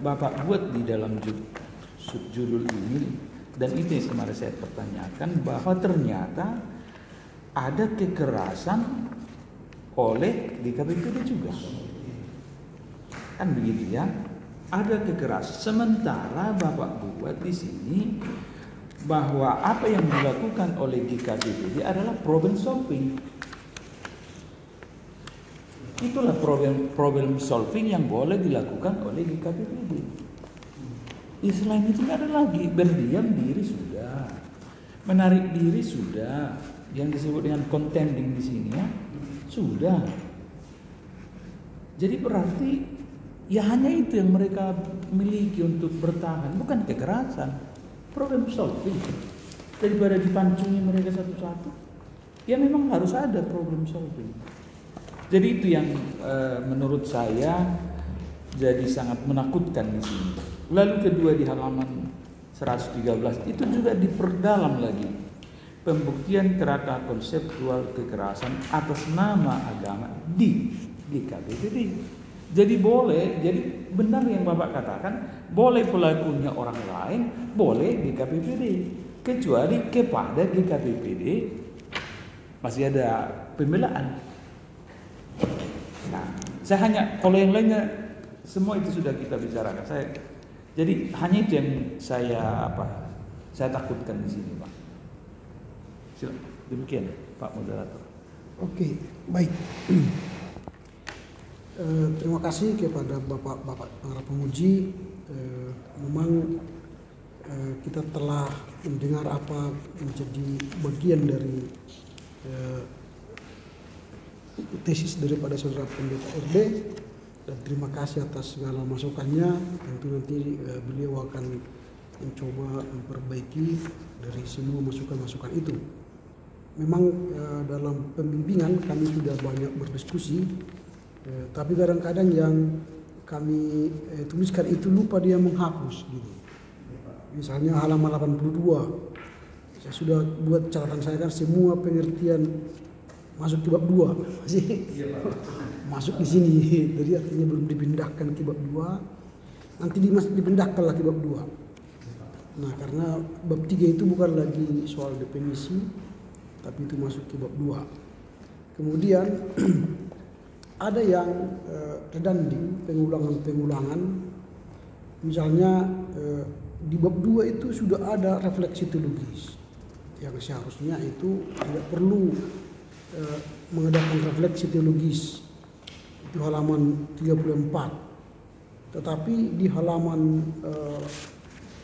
Bapak buat di dalam subjudul ini, dan itu yang kemarin saya pertanyakan, bahwa ternyata ada kekerasan oleh DKPPD juga. Kan begitu ya? Ada kekerasan. Sementara Bapak buat di sini bahwa apa yang dilakukan oleh GKPPD adalah problem solving. Itulah problem solving yang boleh dilakukan oleh GKPPD. Selain itu tidak ada lagi. Berdiam diri sudah, menarik diri sudah, yang disebut dengan contending di sini ya sudah. Jadi berarti ya hanya itu yang mereka miliki untuk bertahan, bukan kekerasan. Problem solving. Daripada dipancungi mereka satu-satu, ya memang harus ada problem solving. Jadi itu yang menurut saya jadi sangat menakutkan di sini. Lalu kedua di halaman 113 itu juga diperdalam lagi pembuktian kerangka konseptual kekerasan atas nama agama di GKPPD. Jadi boleh, jadi benar yang Bapak katakan, boleh pelakunya orang lain, boleh GKPPD, kecuali kepada GKPPD masih ada pembelaan. Nah, saya hanya, kalau yang lainnya semua itu sudah kita bicarakan. Jadi hanya itu yang saya takutkan di sini, Pak. Silakan. Demikian, Pak Moderator. Oke, baik. Terima kasih kepada Bapak para penguji. Memang kita telah mendengar apa menjadi bagian dari tesis daripada saudara pendeta RD, dan terima kasih atas segala masukannya. Tentu nanti beliau akan mencoba memperbaiki dari semua masukan-masukan itu. Memang dalam pembimbingan kami sudah banyak berdiskusi, tapi kadang-kadang yang kami tuliskan itu lupa dia menghapus gitu. Misalnya halaman 82, saya sudah buat catatan saya kan semua pengertian masuk ke bab 2 masih masuk di sini, jadi artinya belum dipindahkan ke bab 2, nanti dipindahkanlah ke bab 2. Nah, karena bab 3 itu bukan lagi soal definisi, tapi itu masuk ke bab 2. Kemudian ada yang redundant, pengulangan-pengulangan. Misalnya di bab 2 itu sudah ada refleksi teologis yang seharusnya itu tidak perlu mengadakan refleksi teologis, itu halaman 34. Tetapi di halaman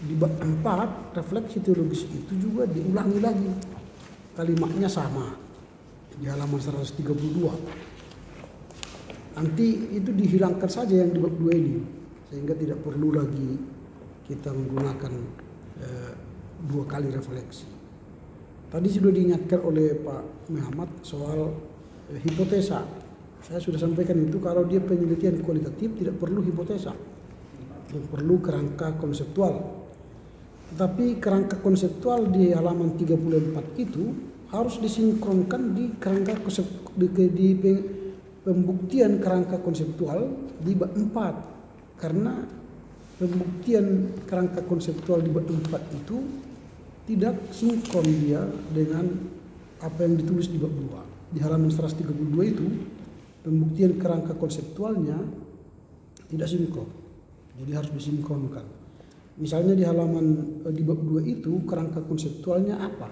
di bab 4 refleksi teologis itu juga diulangi lagi, kalimatnya sama di halaman 132. Nanti itu dihilangkan saja yang di bab 2 ini, sehingga tidak perlu lagi kita menggunakan 2 kali refleksi. Tadi sudah diingatkan oleh Pak Muhammad soal hipotesa. Saya sudah sampaikan itu, kalau dia penelitian kualitatif tidak perlu hipotesa, yang perlu kerangka konseptual. Tetapi kerangka konseptual di halaman 34 itu harus disinkronkan di kerangka di pembuktian kerangka konseptual di bab 4. Karena pembuktian kerangka konseptual di bab 4 itu tidak sinkron dia dengan apa yang ditulis di bab 2. Di halaman 132 itu pembuktian kerangka konseptualnya tidak sinkron. Jadi harus disinkronkan. Misalnya di halaman di bab 2 itu kerangka konseptualnya apa?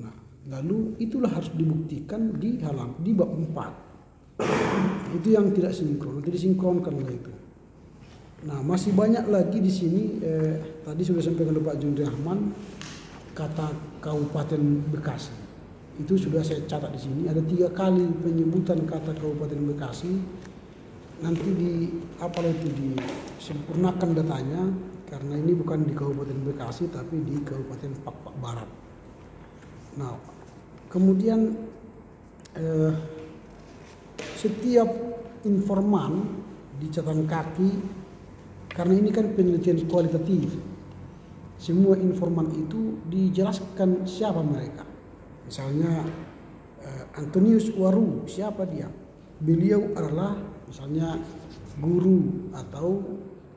Nah, lalu itulah harus dibuktikan di bab 4. Itu yang tidak sinkron, nanti disinkronkanlah itu. Nah, masih banyak lagi di sini. Tadi sudah sampaikan oleh Pak Jundri Rahman, kata Kabupaten Bekasi. Itu sudah saya catat di sini. Ada 3 kali penyebutan kata Kabupaten Bekasi. Nanti disempurnakan datanya, karena ini bukan di Kabupaten Bekasi tapi di Kabupaten Pak Barat. Nah, kemudian setiap informan di catatan kaki, karena ini kan penelitian kualitatif, semua informan itu dijelaskan siapa mereka. Misalnya Antonius Waru, siapa dia? Beliau adalah misalnya guru atau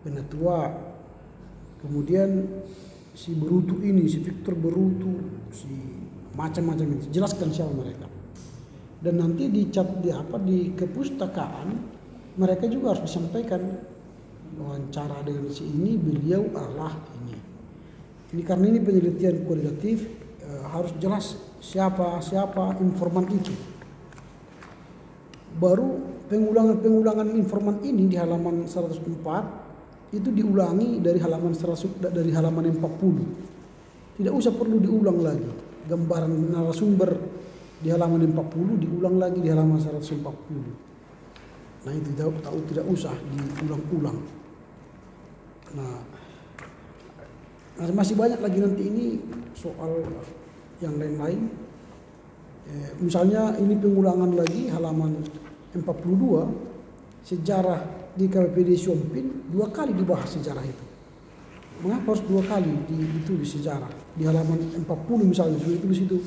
penatua. Kemudian si Berutu ini, si Victor Berutu, si macam-macam ini, jelaskan siapa mereka. Dan nanti di kepustakaan mereka juga harus disampaikan, wawancara dengan si ini, beliau adalah ini. Ini karena ini penelitian kualitatif, harus jelas siapa informan itu. Baru pengulangan informan ini di halaman 104 itu diulangi dari halaman 40. Tidak usah perlu diulang lagi. Gambaran narasumber di halaman 40 diulang lagi di halaman 140. Nah, itu tidak usah diulang-ulang. Nah, masih banyak lagi nanti ini soal yang lain-lain. Misalnya ini pengulangan lagi halaman 42, sejarah di KPPD Siompin 2 kali dibahas sejarah itu. Mengapa harus 2 kali ditulis sejarah? Di halaman 40 misalnya sudah ditulis itu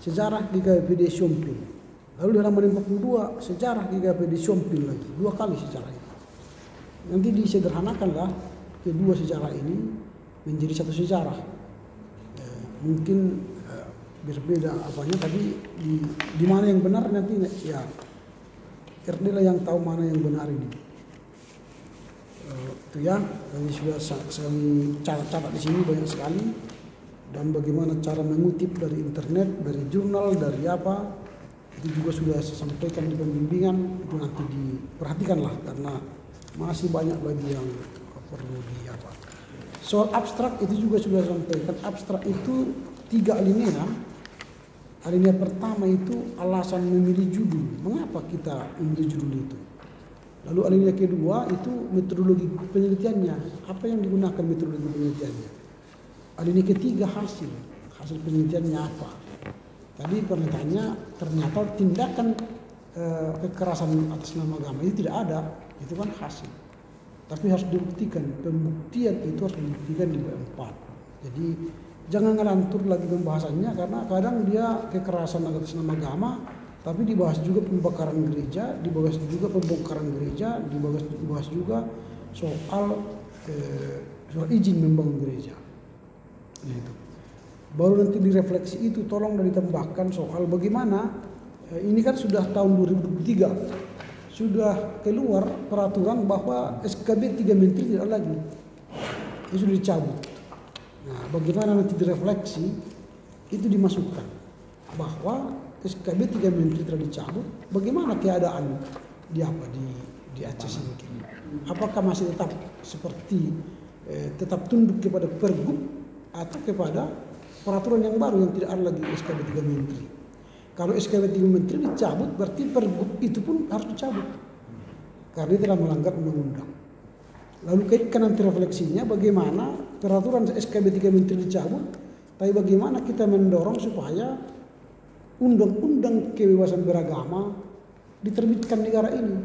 sejarah di KPPD Siompin. Lalu di halaman 42 sejarah di KPPD Siompin lagi 2 kali sejarah itu. Nanti disederhanakanlah kedua sejarah ini menjadi satu sejarah. Mungkin berbeda apanya, tapi di mana yang benar nanti ya RD lah yang tahu mana yang benar ini. Itu ya, ini sudah saya catat di sini banyak sekali, dan bagaimana cara mengutip dari internet, dari jurnal, dari apa, itu juga sudah saya sampaikan di pembimbingan. Itu nanti diperhatikanlah karena masih banyak lagi yang perlu di apa. Soal abstrak itu juga sudah sampaikan. Abstrak itu 3 alinea. Alinea pertama itu alasan memilih judul. Mengapa kita memilih judul itu? Lalu alinea kedua itu metodologi penelitiannya. Apa yang digunakan metodologi penelitiannya? Alinea ketiga hasil penelitiannya apa? Tadi pernyataannya ternyata tindakan kekerasan atas nama agama itu tidak ada. Itu kan hasil. Tapi harus dibuktikan. Pembuktian itu harus dibuktikan di bab 4. Jadi jangan ngelantur lagi pembahasannya, karena kadang dia kekerasan atas nama agama, tapi dibahas juga pembakaran gereja, dibahas juga pembongkaran gereja, dibahas juga soal izin membangun gereja. Nah, itu. Baru nanti direfleksi itu tolong dan ditambahkan soal bagaimana ini kan sudah tahun 2023 sudah keluar peraturan bahwa SKB 3 Menteri tidak lagi, itu sudah dicabut. Nah, bagaimana nanti direfleksi itu dimasukkan bahwa SKB 3 Menteri telah dicabut. Bagaimana keadaan di Aceh ini? Apakah masih tetap seperti tetap tunduk kepada Pergub atau kepada peraturan yang baru yang tidak ada lagi SKB 3 Menteri? Kalau SKB 3 Menteri dicabut, berarti Pergub itu pun harus dicabut karena telah melanggar undang-undang. Lalu kaitkan nanti refleksinya bagaimana peraturan SKB 3 Menteri dicabut, tapi bagaimana kita mendorong supaya undang-undang kebebasan beragama diterbitkan di negara ini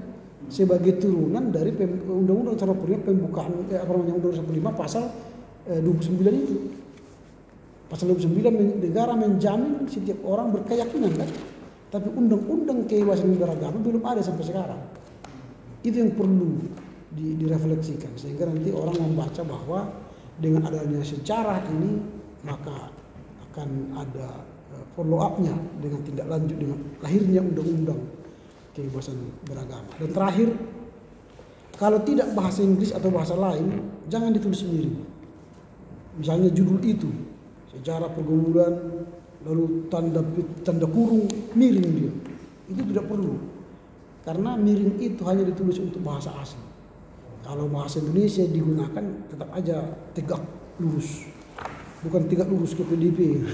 sebagai turunan dari undang-undang cara pembukaan undang-undang 45 pasal 29 itu. Pasal 29 negara menjamin setiap orang berkeyakinan kan, tapi undang-undang kebebasan beragama belum ada sampai sekarang. Itu yang perlu direfleksikan sehingga nanti orang membaca bahwa dengan adanya sejarah ini maka akan ada follow up-nya dengan tindak lanjut dengan lahirnya undang-undang kebebasan beragama. Dan terakhir, kalau tidak bahasa Inggris atau bahasa lain jangan ditulis sendiri. Misalnya judul itu sejarah pergumulan, lalu tanda kurung miring dia, itu tidak perlu, karena miring itu hanya ditulis untuk bahasa asing. Kalau bahasa Indonesia digunakan tetap aja tegak lurus, bukan tegak lurus ke PDP,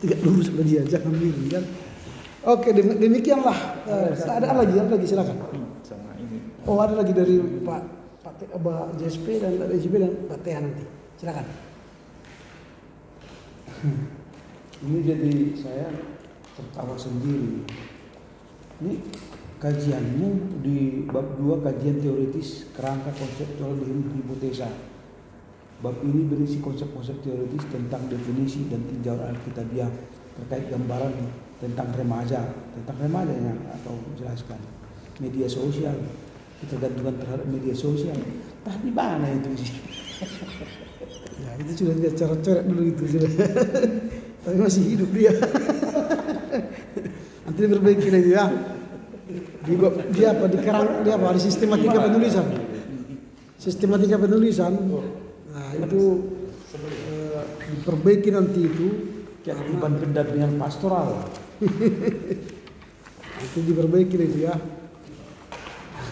tegak lurus pada dia, jangan miring kan. Oke, demikianlah. Ada lagi silakan. Sama ini. Oh, ada lagi dari Pak JSP dan JSP dan Pak TH nanti, silakan. Ini jadi saya tertawa sendiri. Ini kajianmu di bab 2 kajian teoritis kerangka konseptual di hipotesa. Bab ini berisi konsep-konsep teoritis tentang definisi dan tinjauan alkitabiah terkait gambaran tentang remajanya atau jelaskan media sosial, ketergantungan terhadap media sosial. Tapi mana itu sih? Ya, itu sudah dia coret-coret dulu itu sudah. Tapi masih hidup dia. Nanti diperbaiki lagi ya. Dia apa di sistematika penulisan. Sistematika penulisan. Nah, itu diperbaiki nanti itu bukan pendampingan pastoral. Itu diperbaiki lagi ya.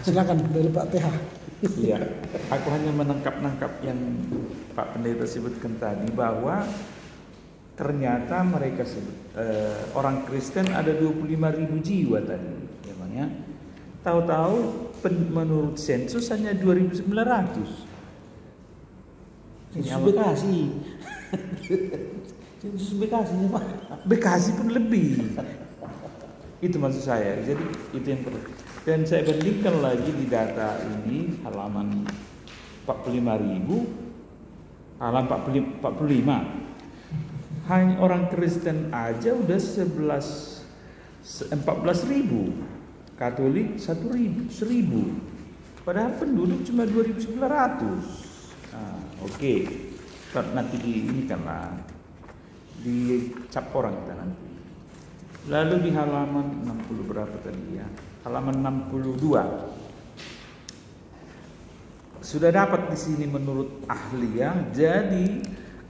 Silakan dari Pak TH. Iya, aku hanya menangkap yang Pak Pendeta sebutkan tadi bahwa ternyata mereka sebut orang Kristen ada 25.000 jiwa tadi, memangnya. Tahu-tahu menurut sensus hanya 2.900. Ini apa kasih? Census Bekasi Pak. Bekasi pun lebih. Itu maksud saya. Jadi itu yang perlu. Dan saya bandingkan lagi di data ini halaman 45.000, halaman 45. Hanya orang Kristen aja udah 14.000, Katolik 1.000. Padahal penduduk cuma 2.900. Nah, oke. Nanti ini kan lah dicap orang kita nanti. Lalu di halaman 60 berapa tadi ya? Halaman 62. Sudah dapat di sini menurut ahli ya. Jadi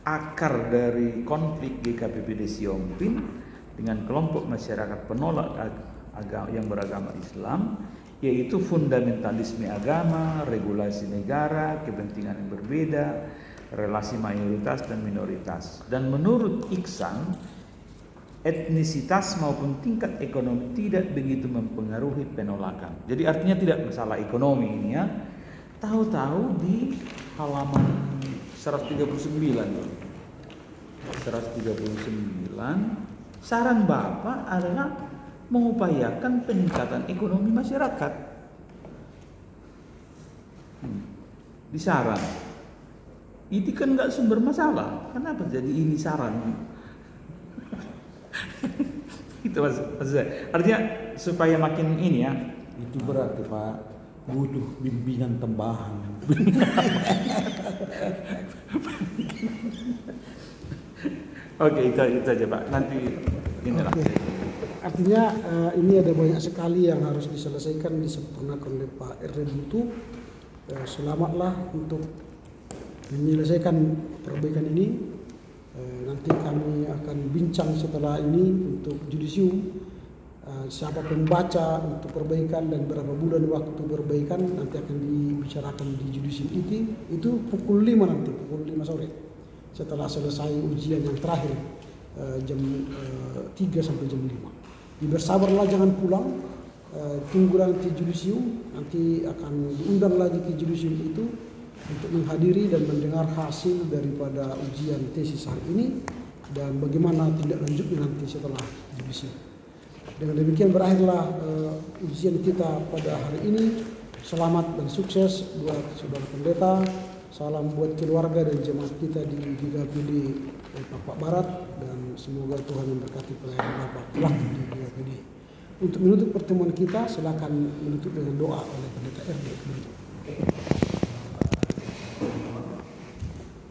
akar dari konflik GKPBD Siompin dengan kelompok masyarakat penolak agama yang beragama Islam yaitu fundamentalisme agama, regulasi negara, kepentingan yang berbeda, relasi mayoritas dan minoritas. Dan menurut Iksan, etnisitas maupun tingkat ekonomi tidak begitu mempengaruhi penolakan. Jadi artinya tidak masalah ekonomi ini ya. Tahu-tahu di halaman 139 saran Bapak adalah mengupayakan peningkatan ekonomi masyarakat. Di saran itu kan nggak sumber masalah. Kenapa jadi ini saran? Itu maksud saya. Artinya supaya makin ini ya. Itu berarti Pak butuh bimbingan tambahan. Oke, itu aja Pak. Nanti inilah. Oke. Artinya ini ada banyak sekali yang harus diselesaikan, disempurnakan oleh Pak RD itu. Selamatlah untuk menyelesaikan perbaikan ini. Nanti kami akan bincang setelah ini untuk judisium. Siapa pembaca untuk perbaikan dan berapa bulan waktu perbaikan nanti akan dibicarakan di judisium itu pukul 5 nanti, pukul 5 sore setelah selesai ujian yang terakhir jam 3 sampai jam 5. Bersabarlah, jangan pulang, tunggu nanti judisium, nanti akan diundang lagi ke judisium itu untuk menghadiri dan mendengar hasil daripada ujian tesis hari ini dan bagaimana tindak lanjutnya nanti setelah judisium. Dengan demikian berakhirlah ujian kita pada hari ini. Selamat dan sukses buat saudara pendeta. Salam buat keluarga dan jemaat kita di GKPD Papak Barat dan semoga Tuhan memberkati pelayanan Bapak kelak di GKPD. Untuk menutup pertemuan kita, silakan menutup dengan doa oleh pendeta RD.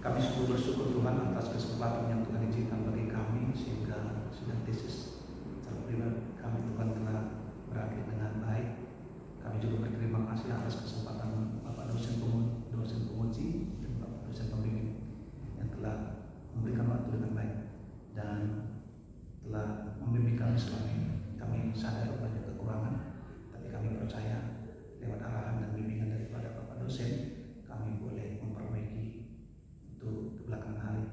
Kami sungguh bersyukur Tuhan atas kesempatan yang Tuhan izinkan bagi kami sehingga sidang tesis secara pribadi kami Tuhan telah berakhir dengan baik. Kami juga berterima kasih atas kesempatan Bapak dosen penguji dan Bapak dosen pembimbing yang telah memberikan waktu dengan baik dan telah membimbing kami selama ini. Kami sadar banyak kekurangan, tapi kami percaya lewat arahan dan bimbingan daripada Bapak dosen kami boleh memperbaiki untuk belakangan hari.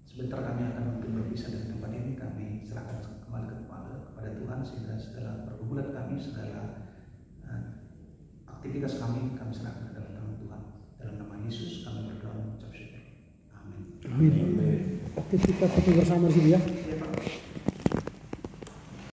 Sebentar kami akan mungkin berpisah dari tempat ini. Kami serahkan kembali kepada Tuhan sehingga segala pergumulan kami, segala aktivitas kami serahkan ke dalam tangan Tuhan. Dalam nama Yesus kami berdoa mengucap syukur. Amin. Amin. Oke, kita foto bersama di sini ya. Ya, Pak.